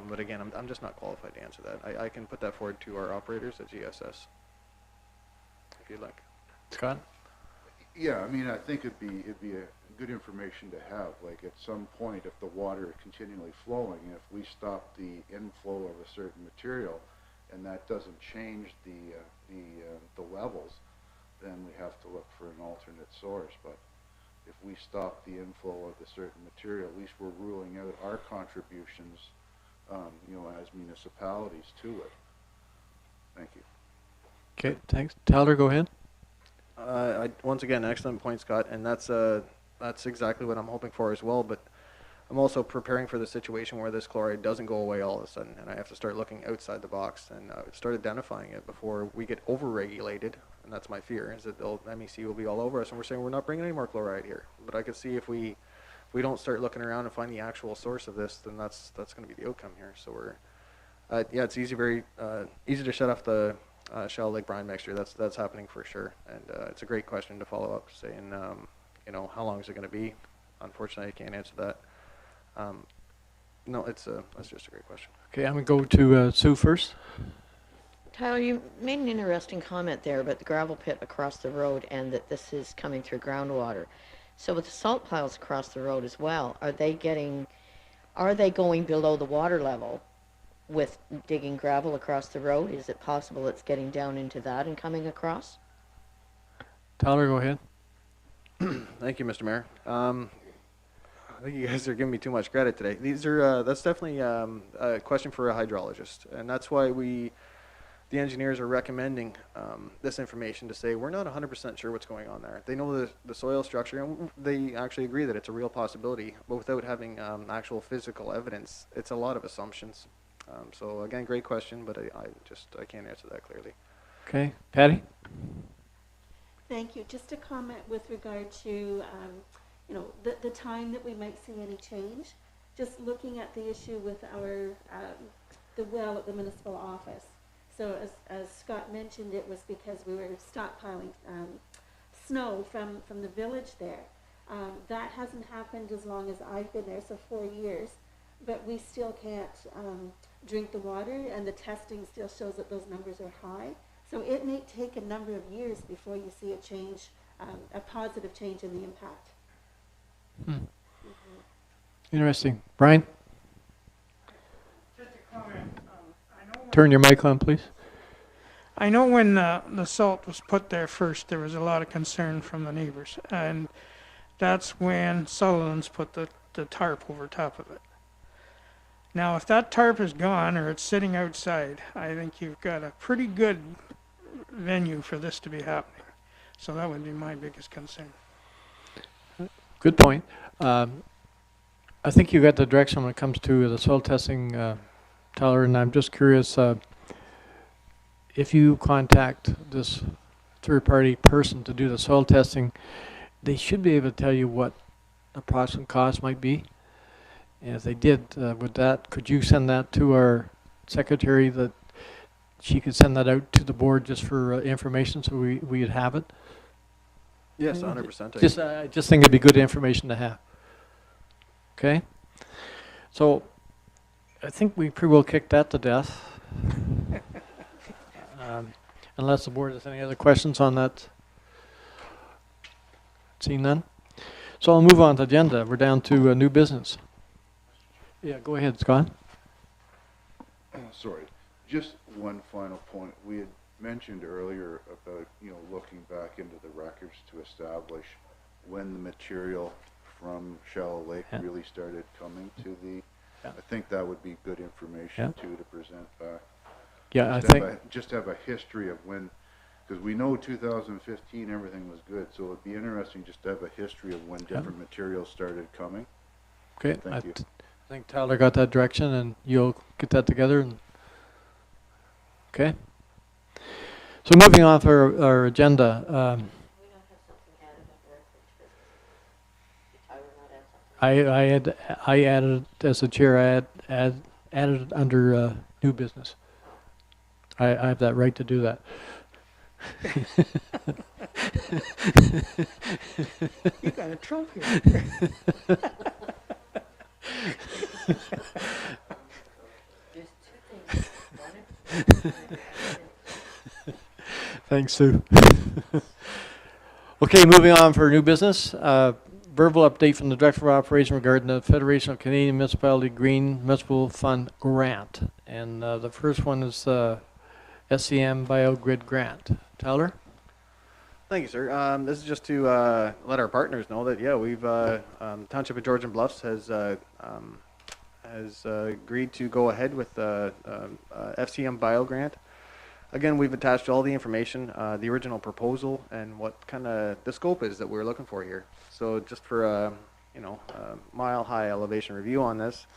But again, I'm just not qualified to answer that. I can put that forward to our operators at GSS, if you'd like. Scott? Yeah, I mean, I think it'd be a good information to have. Like at some point, if the water is continually flowing, if we stop the inflow of a certain material, and that doesn't change the levels, then we have to look for an alternate source. But if we stop the inflow of a certain material, at least we're ruling out our contributions, as municipalities to it. Thank you. Okay, thanks. Tyler, go ahead. Once again, excellent point, Scott, and that's exactly what I'm hoping for as well. But I'm also preparing for the situation where this chloride doesn't go away all of a sudden, and I have to start looking outside the box and start identifying it before we get over-regulated. And that's my fear, is that the MEC will be all over us, and we're saying we're not bringing any more chloride here. But I could see if we don't start looking around and find the actual source of this, then that's going to be the outcome here. So we're, it's very easy to shut off the Shallow Lake brine mixture. That's happening for sure, and it's a great question to follow up, saying, how long is it going to be? Unfortunately, I can't answer that. No, that's just a great question. Okay, I'm going to go to Sue first. Tyler, you made an interesting comment there about the gravel pit across the road and that this is coming through groundwater. So with the salt piles across the road as well, are they going below the water level with digging gravel across the road? Is it possible it's getting down into that and coming across? Tyler, go ahead. Thank you, Mr. Mayor. I think you guys are giving me too much credit today. That's definitely a question for a hydrologist, and that's why the engineers are recommending this information to say we're not 100% sure what's going on there. They know the soil structure, and they actually agree that it's a real possibility, but without having actual physical evidence, it's a lot of assumptions. So again, great question, but I can't answer that clearly. Okay, Patty? Thank you. Just a comment with regard to, the time that we might see any change. Just looking at the issue with our, the well at the municipal office. So as Scott mentioned, it was because we were stockpiling snow from the village there. That hasn't happened as long as I've been there, so 4 years. But we still can't drink the water, and the testing still shows that those numbers are high. So it may take a number of years before you see a change, a positive change in the impact. Interesting. Brian? Just a comment. Turn your mic on, please. I know when the salt was put there first, there was a lot of concern from the neighbors, and that's when Sullivan's put the tarp over top of it. Now, if that tarp is gone or it's sitting outside, I think you've got a pretty good venue for this to be happening. So that would be my biggest concern. Good point. I think you got the direction when it comes to the soil testing, Tyler, and I'm just curious, if you contact this third-party person to do the soil testing, they should be able to tell you what approximate cost might be. And if they did, could you send that to our secretary, that she could send that out to the board just for information, so we'd have it? Yes, 100%. I just think it'd be good information to have. Okay? So I think we pretty well kicked that to death. Unless the board has any other questions on that. Seeing none. So I'll move on to the agenda. We're down to new business. Yeah, go ahead, Scott. Sorry. Just one final point. We had mentioned earlier about, looking back into the records to establish when the material from Shallow Lake Yeah. really started coming to the, Yeah. I think that would be good information too to present back. Yeah, I Just think, just have a history of when, because we know 2015 everything was good, so it'd be interesting just to have a history of when different materials started coming. okay, Thank you. I think Tyler got that direction, and you'll get that together, and, okay? So moving on for our agenda, We don't have something added under unfinished business. Did Tyler not add something? I added, as the chair, added it under new business. I have that right to do that. You got a trump here. There's two things. One, Thanks, Sue. Okay, moving on for new business. Verbal update from the Director of Operation regarding the Federation of Canadian Municipality Green Municipal Fund grant. And the first one is SCM BioGRID grant. Tyler? Thank you, sir. This is just to let our partners know that, yeah, we've Township of Georgian Bluffs has agreed to go ahead with the FCM Bio grant. Again, we've attached all the information, the original proposal, and what kind of the scope is that we're looking for here. So just for a mile-high elevation review on this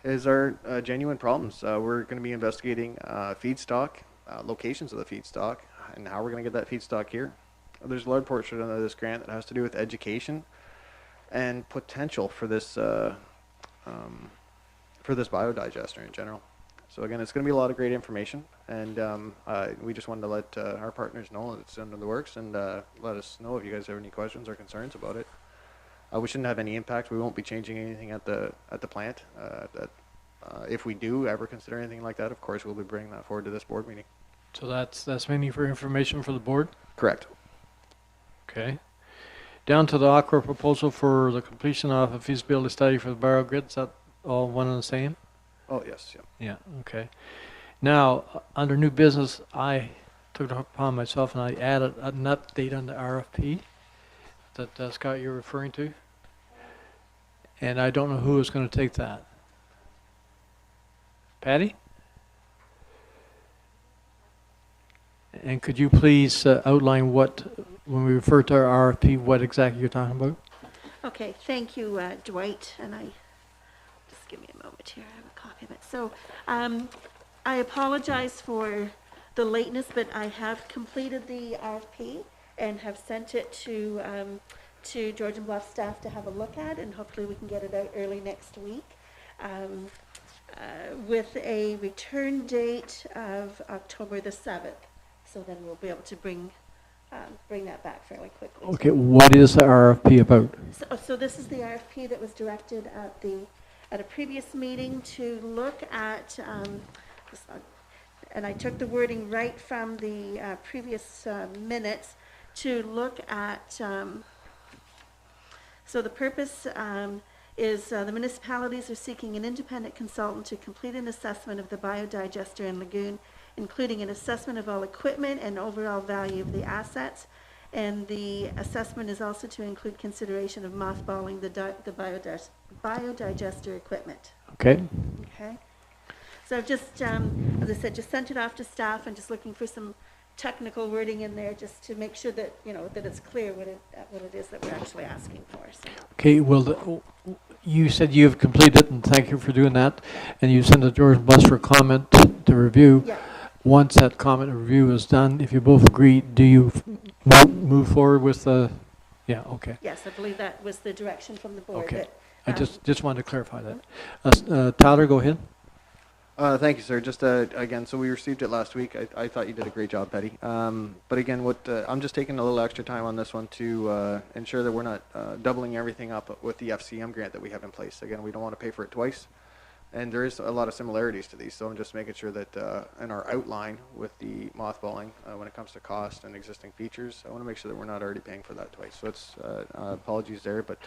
is our genuine problems. We're going to be investigating feedstock, locations of the feedstock, and how we're going to get that feedstock here. There's a large portion of this grant that has to do with education and potential for this biodigester in general. So again, it's going to be a lot of great information, and we just wanted to let our partners know that it's under the works, and let us know if you guys have any questions or concerns about it. We shouldn't have any impact. We won't be changing anything at the plant. If we do ever consider anything like that, of course, we'll be bringing that forward to this board meeting. So that's mainly for information for the board? Correct. Okay. Down to the Aqua proposal for the completion of a feasibility study for the BioGRID. Is that all one and the same? Oh, yes, yeah. Yeah, okay. Now, under new business, I took it upon myself and I added an update on the RFP that Scott, you're referring to. And I don't know who is going to take that. Patty? And could you please outline what, when we refer to our RFP, what exactly you're talking about? Okay, thank you, Dwight, and just give me a moment here, I have a copy of it. So, I apologize for the lateness, but I have completed the RFP and have sent it to Georgian Bluff staff to have a look at, and hopefully we can get it out early next week. With a return date of October the 7th. So then we'll be able to bring that back fairly quickly. Okay, what is the RFP about? So this is the RFP that was directed at a previous meeting to look at, and I took the wording right from the previous minutes, to look at, so the purpose is the municipalities are seeking an independent consultant to complete an assessment of the biodigester and lagoon, including an assessment of all equipment and overall value of the assets. And the assessment is also to include consideration of mothballing the biodigester equipment. Okay. Okay. So I've just, as I said, just sent it off to staff and just looking for some technical wording in there just to make sure that, that it's clear what it is that we're actually asking for. So. Okay, well, you said you have completed, and thank you for doing that, and you sent it to George Bus for comment to review. Yeah. Once that comment review is done, if you both agree, do you move forward with the, yeah, okay. Yes, I believe that was the direction from the board. Okay. That, I just wanted to clarify that. Tyler, go ahead. Thank you, sir. Just again, so we received it last week. I thought you did a great job, Petty. But again, I'm just taking a little extra time on this one to ensure that we're not doubling everything up with the FCM grant that we have in place. Again, we don't want to pay for it twice, and there is a lot of similarities to these. So I'm just making sure that in our outline with the mothballing, when it comes to cost and existing features, I want to make sure that we're not already paying for that twice. So it's apologies there, but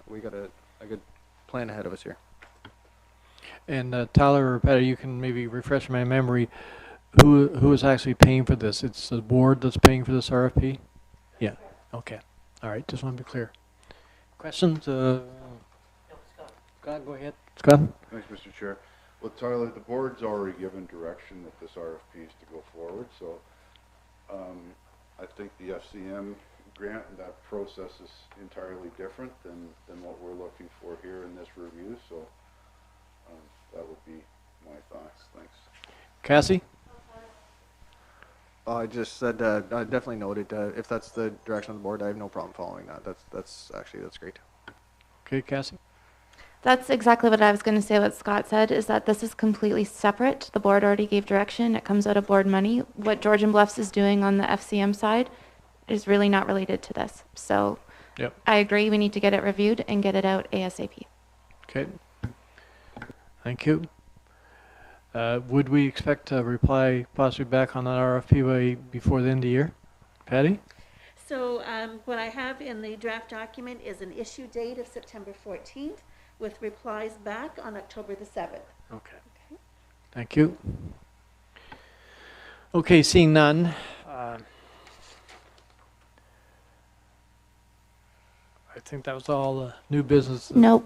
we got a good plan ahead of us here. And Tyler or Patty, you can maybe refresh my memory. Who is actually paying for this? It's the board that's paying for this RFP? Yeah. Okay. All right. Just want to be clear. Questions? Scott, go ahead. Scott? Thanks, Mr. Chair. Well, Tyler, the board's already given direction that this RFP is to go forward, so I think the FCM grant and that process is entirely different than what we're looking for here in this review, so that would be my thoughts. Thanks. Cassie? I just said, I definitely noted, if that's the direction of the board, I have no problem following that. That's great. Okay, Cassie? That's exactly what I was going to say. What Scott said is that this is completely separate. The board already gave direction. It comes out of board money. What Georgian Bluffs is doing on the FCM side is really not related to this. So Yep. I agree. We need to get it reviewed and get it out ASAP. Okay. Thank you. Would we expect a reply possibly back on that RFP before the end of the year? Patty? So what I have in the draft document is an issue date of September 14th with replies back on October the 7th. Okay. Thank you. Okay, seeing none. I think that was all new business. Nope.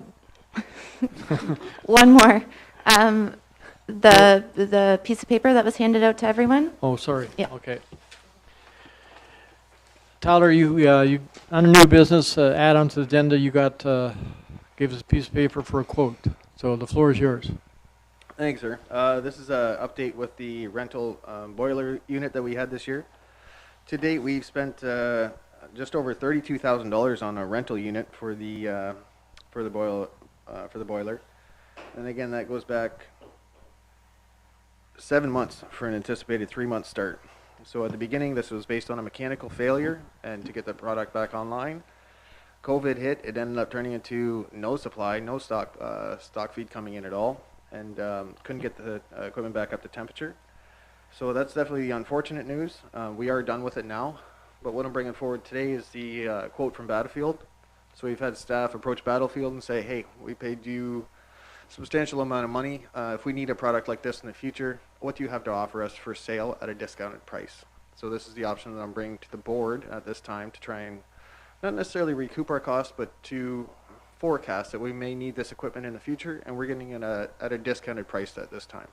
One more. The piece of paper that was handed out to everyone. Oh, sorry. Yeah. Okay. Tyler, you under new business add on to the agenda, you got gave us a piece of paper for a quote. So the floor is yours. Thanks, sir. This is an update with the rental boiler unit that we had this year. To date, we've spent just over $32,000 on a rental unit for the boiler, and again, that goes back 7 months for an anticipated 3-month start. So at the beginning, this was based on a mechanical failure, and to get the product back online, COVID hit. It ended up turning into no supply, no stock feed coming in at all, and couldn't get the equipment back up to temperature. So that's definitely the unfortunate news. We are done with it now, but what I'm bringing forward today is the quote from Battlefield. So we've had staff approach Battlefield and say, hey, we paid you a substantial amount of money. If we need a product like this in the future, what do you have to offer us for sale at a discounted price? So this is the option that I'm bringing to the board at this time to try and not necessarily recoup our costs, but to forecast that we may need this equipment in the future, and we're getting it at a discounted price at this time.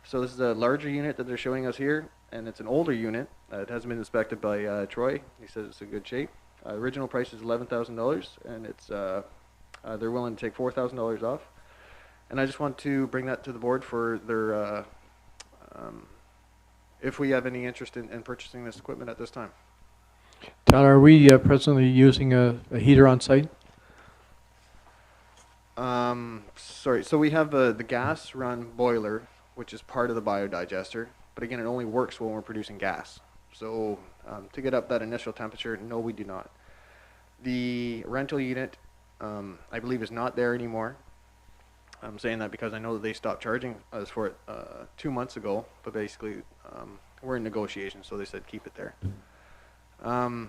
So this is a larger unit that they're showing us here, and it's an older unit. It hasn't been inspected by Troy. He says it's in good shape. Original price is $11,000, and it's they're willing to take $4,000 off. And I just want to bring that to the board for their if we have any interest in purchasing this equipment at this time. Tyler, are we presently using a heater on site? Sorry, so we have the gas run boiler, which is part of the biodigester, but again, it only works when we're producing gas. So to get up that initial temperature, no, we do not. The rental unit, I believe, is not there anymore. I'm saying that because I know that they stopped charging us for it 2 months ago, but basically we're in negotiations, so they said keep it there. But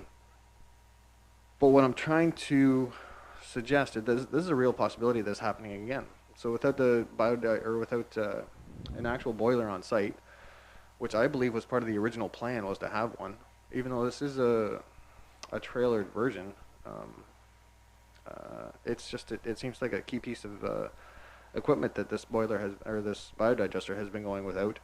what I'm trying to suggest is this is a real possibility of this happening again. So without the without an actual boiler on site, which I believe was part of the original plan, was to have one, even though this is a trailered version. It's just it seems like a key piece of equipment that this boiler has, or this biodigester has been going without.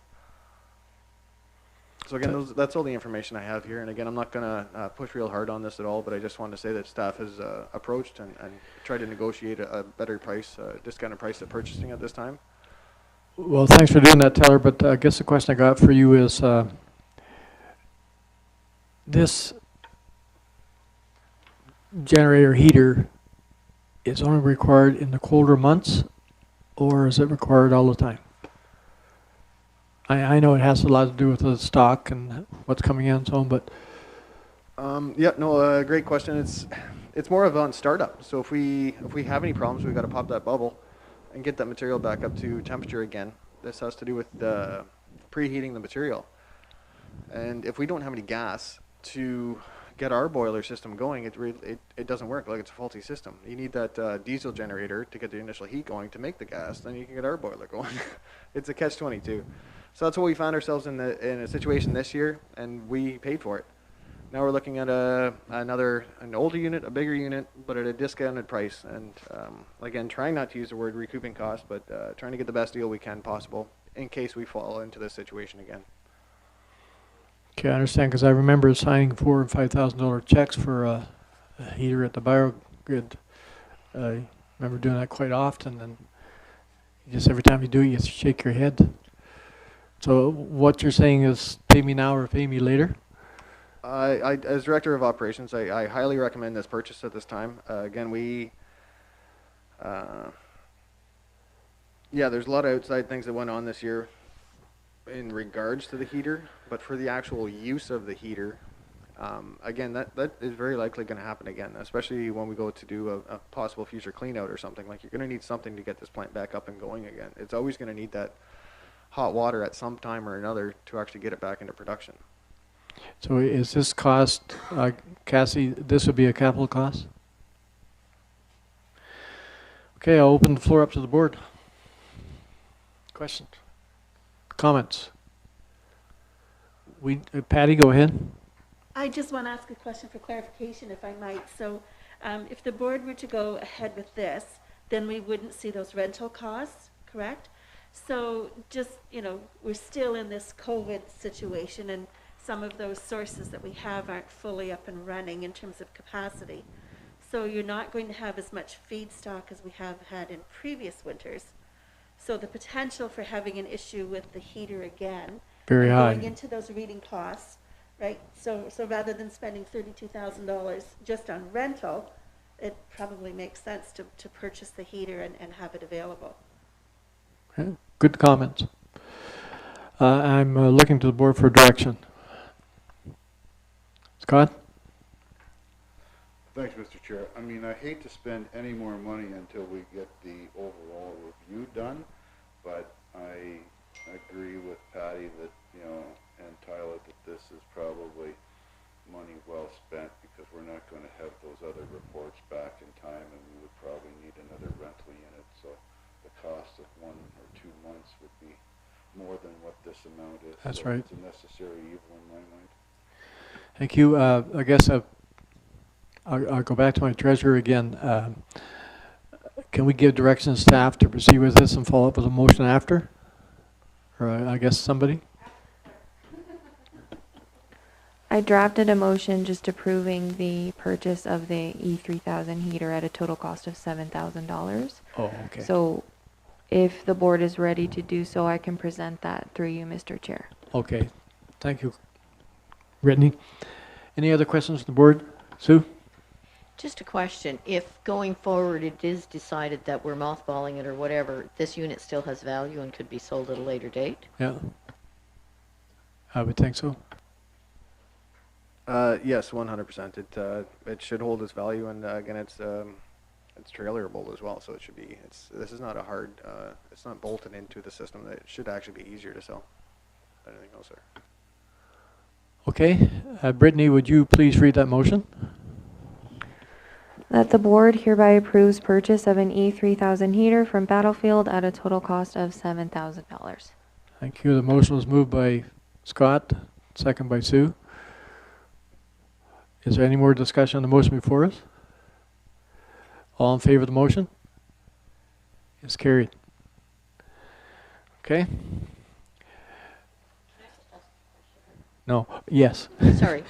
So again, that's all the information I have here. And again, I'm not going to push real hard on this at all, but I just wanted to say that staff has approached and tried to negotiate a better price, discounted price at purchasing at this time. Well, thanks for doing that, Tyler, but I guess the question I got for you is this generator heater is only required in the colder months, or is it required all the time? I know it has a lot to do with the stock and what's coming in and so on, but Yeah, no, great question. It's more of on startup. So if we have any problems, we've got to pop that bubble and get that material back up to temperature again. This has to do with preheating the material. And if we don't have any gas to get our boiler system going, it doesn't work. Like, it's a faulty system. You need that diesel generator to get the initial heat going to make the gas. Then you can get our boiler going. It's a catch-22. So that's what we found ourselves in a situation this year, and we paid for it. Now we're looking at an older unit, a bigger unit, but at a discounted price. And again, trying not to use the word recouping costs, but trying to get the best deal we can possible in case we fall into this situation again. Okay, I understand, because I remember signing $4,000 and $5,000 checks for a heater at the BioGRID. I remember doing that quite often, and just every time you do it, you shake your head. So what you're saying is pay me now or pay me later? As Director of Operations, I highly recommend this purchase at this time. Again, there's a lot of outside things that went on this year in regards to the heater, but for the actual use of the heater, again, that is very likely going to happen again, especially when we go to do a possible future clean out or something. Like, you're going to need something to get this plant back up and going again. It's always going to need that hot water at some time or another to actually get it back into production. So is this cost, Cassie, this would be a capital cost? Okay, I'll open the floor up to the board. Questions? Comments? Patty, go ahead. I just want to ask a question for clarification, if I might. So if the board were to go ahead with this, then we wouldn't see those rental costs, correct? So just, we're still in this COVID situation, and some of those sources that we have aren't fully up and running in terms of capacity. So you're not going to have as much feedstock as we have had in previous winters. So the potential for having an issue with the heater again, Very high. going into those reading costs, right? So rather than spending $32,000 just on rental, it probably makes sense to purchase the heater and have it available. Okay. Good comments. I'm looking to the board for direction. Scott? Thanks, Mr. Chair. I mean, I hate to spend any more money until we get the overall review done, but I agree with Patty that, and Tyler, that this is probably money well spent, because we're not going to have those other reports back in time, and we would probably need another rental unit. So the cost of 1 or 2 months would be more than what this amount is. That's so right. It's a necessary evil in my mind. Thank you. I guess I'll go back to my treasurer again. Can we give direction to staff to proceed with this and follow up with a motion after? Or I guess somebody? I drafted a motion just approving the purchase of the E3000 heater at a total cost of $7,000. Oh, okay. So if the board is ready to do so, I can present that through you, Mr. Chair. Okay. Thank you. Brittany? Any other questions from the board? Sue? Just a question. If going forward it is decided that we're mothballing it or whatever, this unit still has value and could be sold at a later date? Yeah. I would think so. Yes, 100%. It should hold its value, and again, it's trailerable as well, so it should be. This is not a hard. It's not bolted into the system. It should actually be easier to sell. Anything else, sir? Okay. Brittany, would you please read that motion? That the board hereby approves purchase of an E3000 heater from Battlefield at a total cost of $7,000. Thank you. The motion was moved by Scott, second by Sue. Is there any more discussion on the motion before us? All in favor of the motion? It's carried. Okay. No. Yes. Sorry,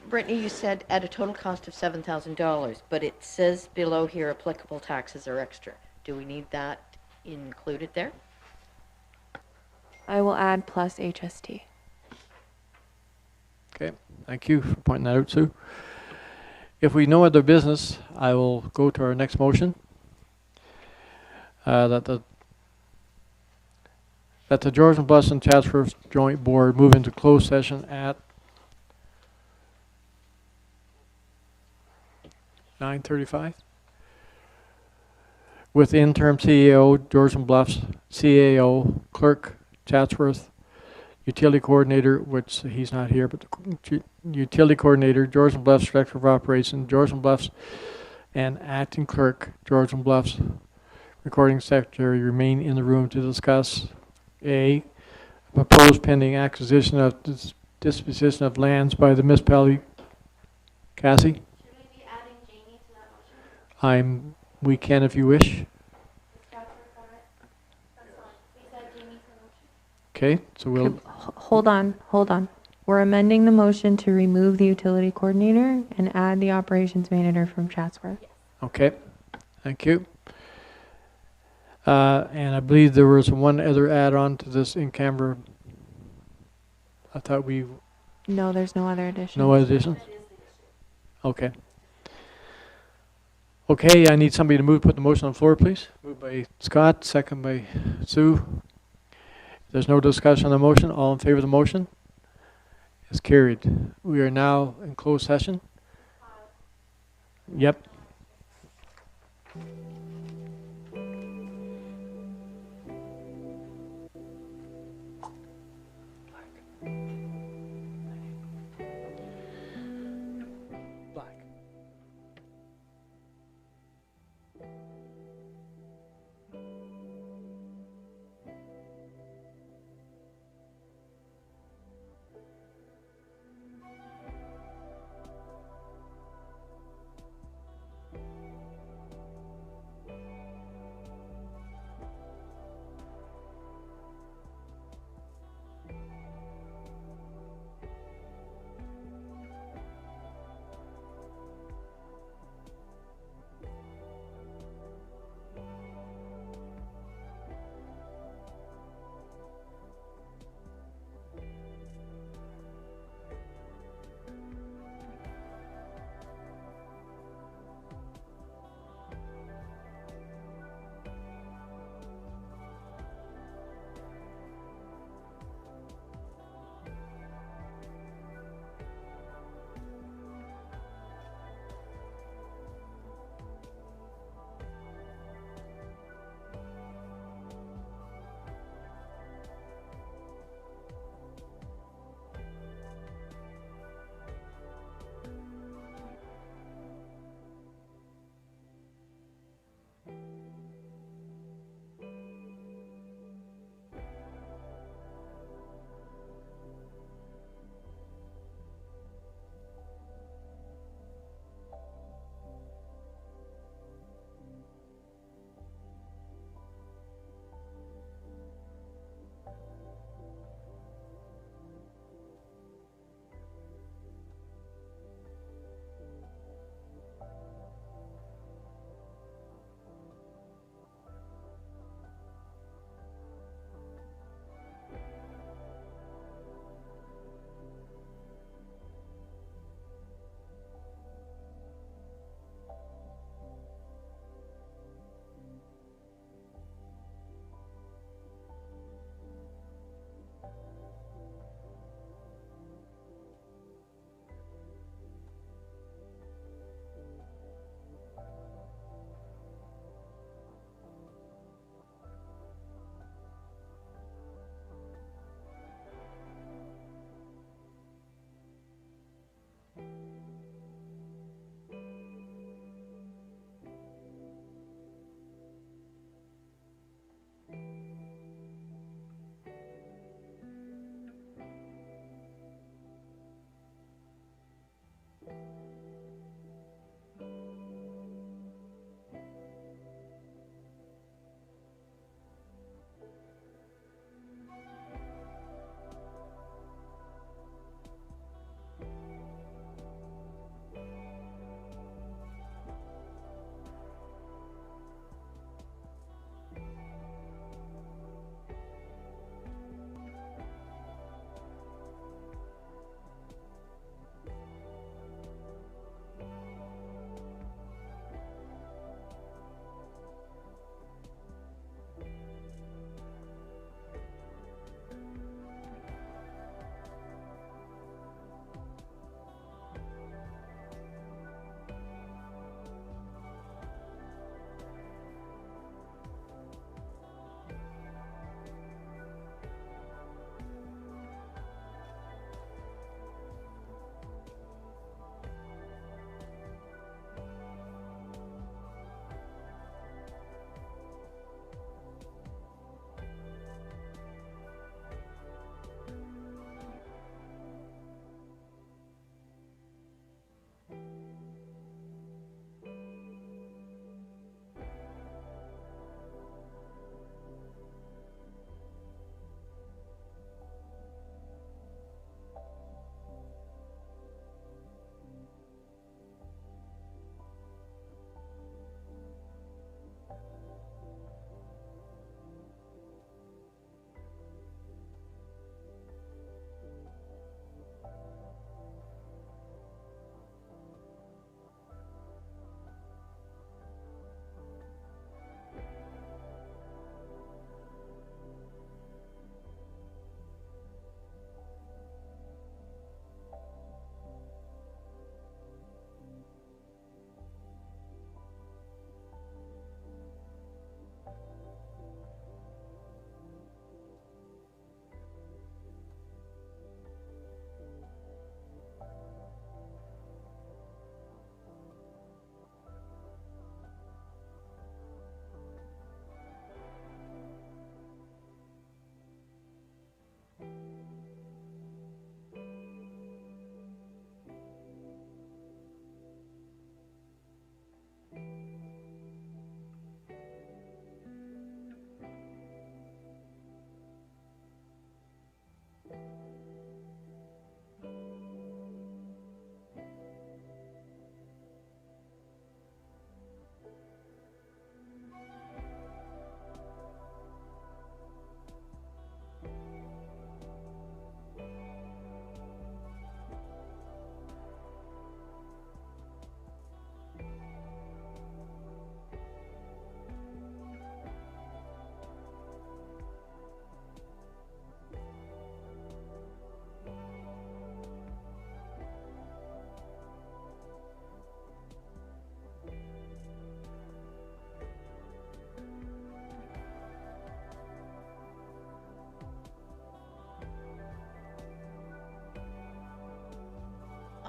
Brittany, you said at a total cost of $7,000, but it says below here applicable taxes are extra. Do we need that included there? I will add plus HST. Okay. Thank you for pointing that out, Sue. If we no other business, I will go to our next motion. That the Georgian Bus and Chatsworth Joint Board move into closed session at 9:35 with interim CEO, Georgian Bluffs CAO, Clerk, Chatsworth, utility coordinator, which he's not here, but the utility coordinator, Georgian Bluffs Director of Operations, Georgian Bluffs, and acting clerk, Georgian Bluffs recording secretary remain in the room to discuss a proposed pending acquisition of disposition of lands by the municipality. Cassie? Should we be adding Jamie to that motion? We can if you wish. Is Stratford for it? That's fine. We said Jamie to the motion. Okay, so we'll, Hold on. We're amending the motion to remove the utility coordinator and add the operations manager from Chatsworth. okay, thank you. And I believe there was one other add-on to this in camera. I thought No, there's no other addition. no additions? Okay. Okay, I need somebody to put the motion on the floor, please. Moved by Scott, second by Sue. There's no discussion on the motion. All in favor of the motion? It's carried. We are now in closed session. Yep.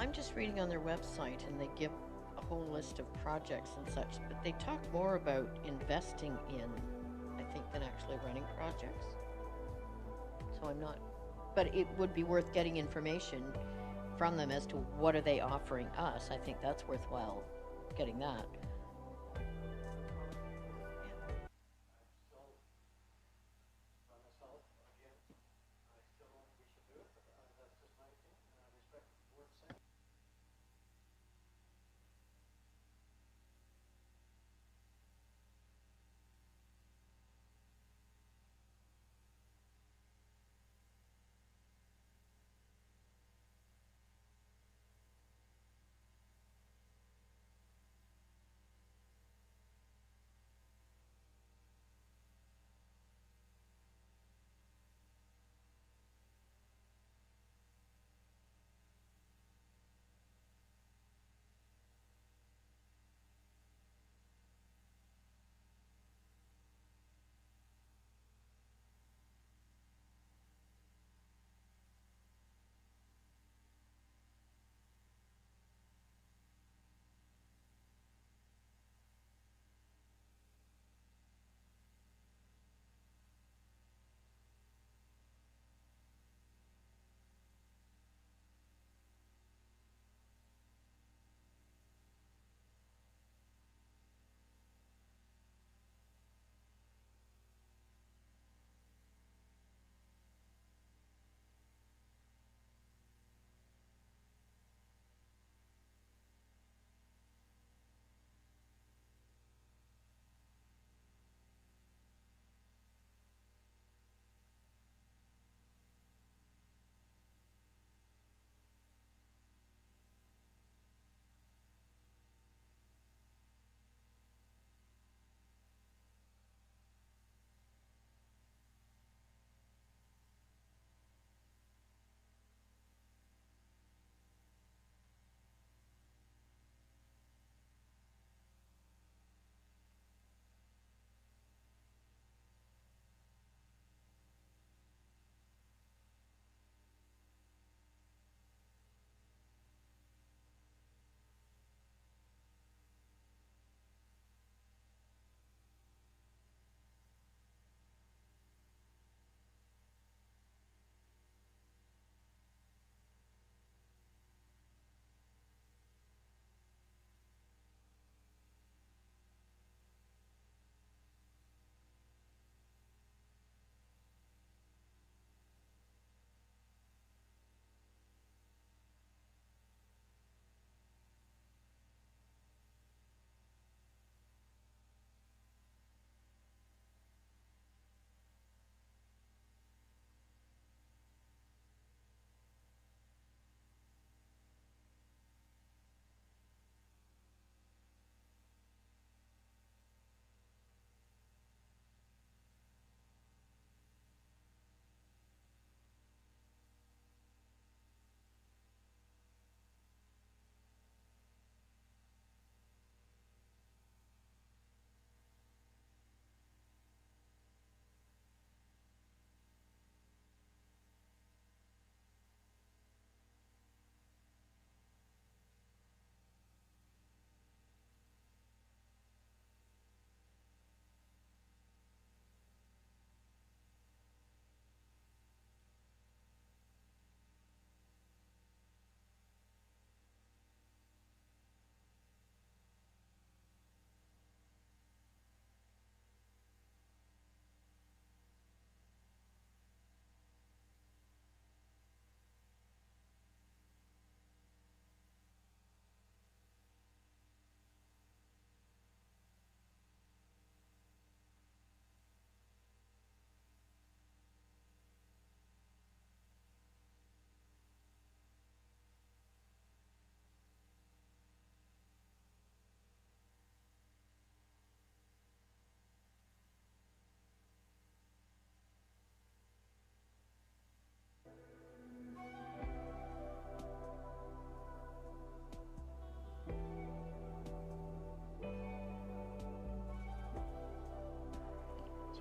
I'm just reading on their website and they give a whole list of projects and such, but they talk more about investing in, I think, than actually running projects. So I'm not, but it would be worth getting information from them as to what are they offering us. I think that's worthwhile getting that.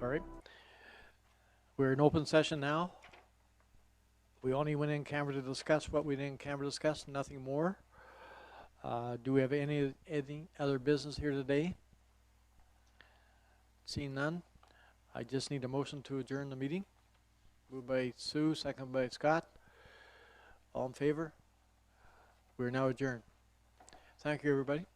Sorry. We're in open session now. We only went in camera to discuss what we did in camera to discuss, nothing more. Do we have any other business here today? Seeing none, I just need a motion to adjourn the meeting. Moved by Sue, second by Scott. All in favor? We're now adjourned. Thank you, everybody.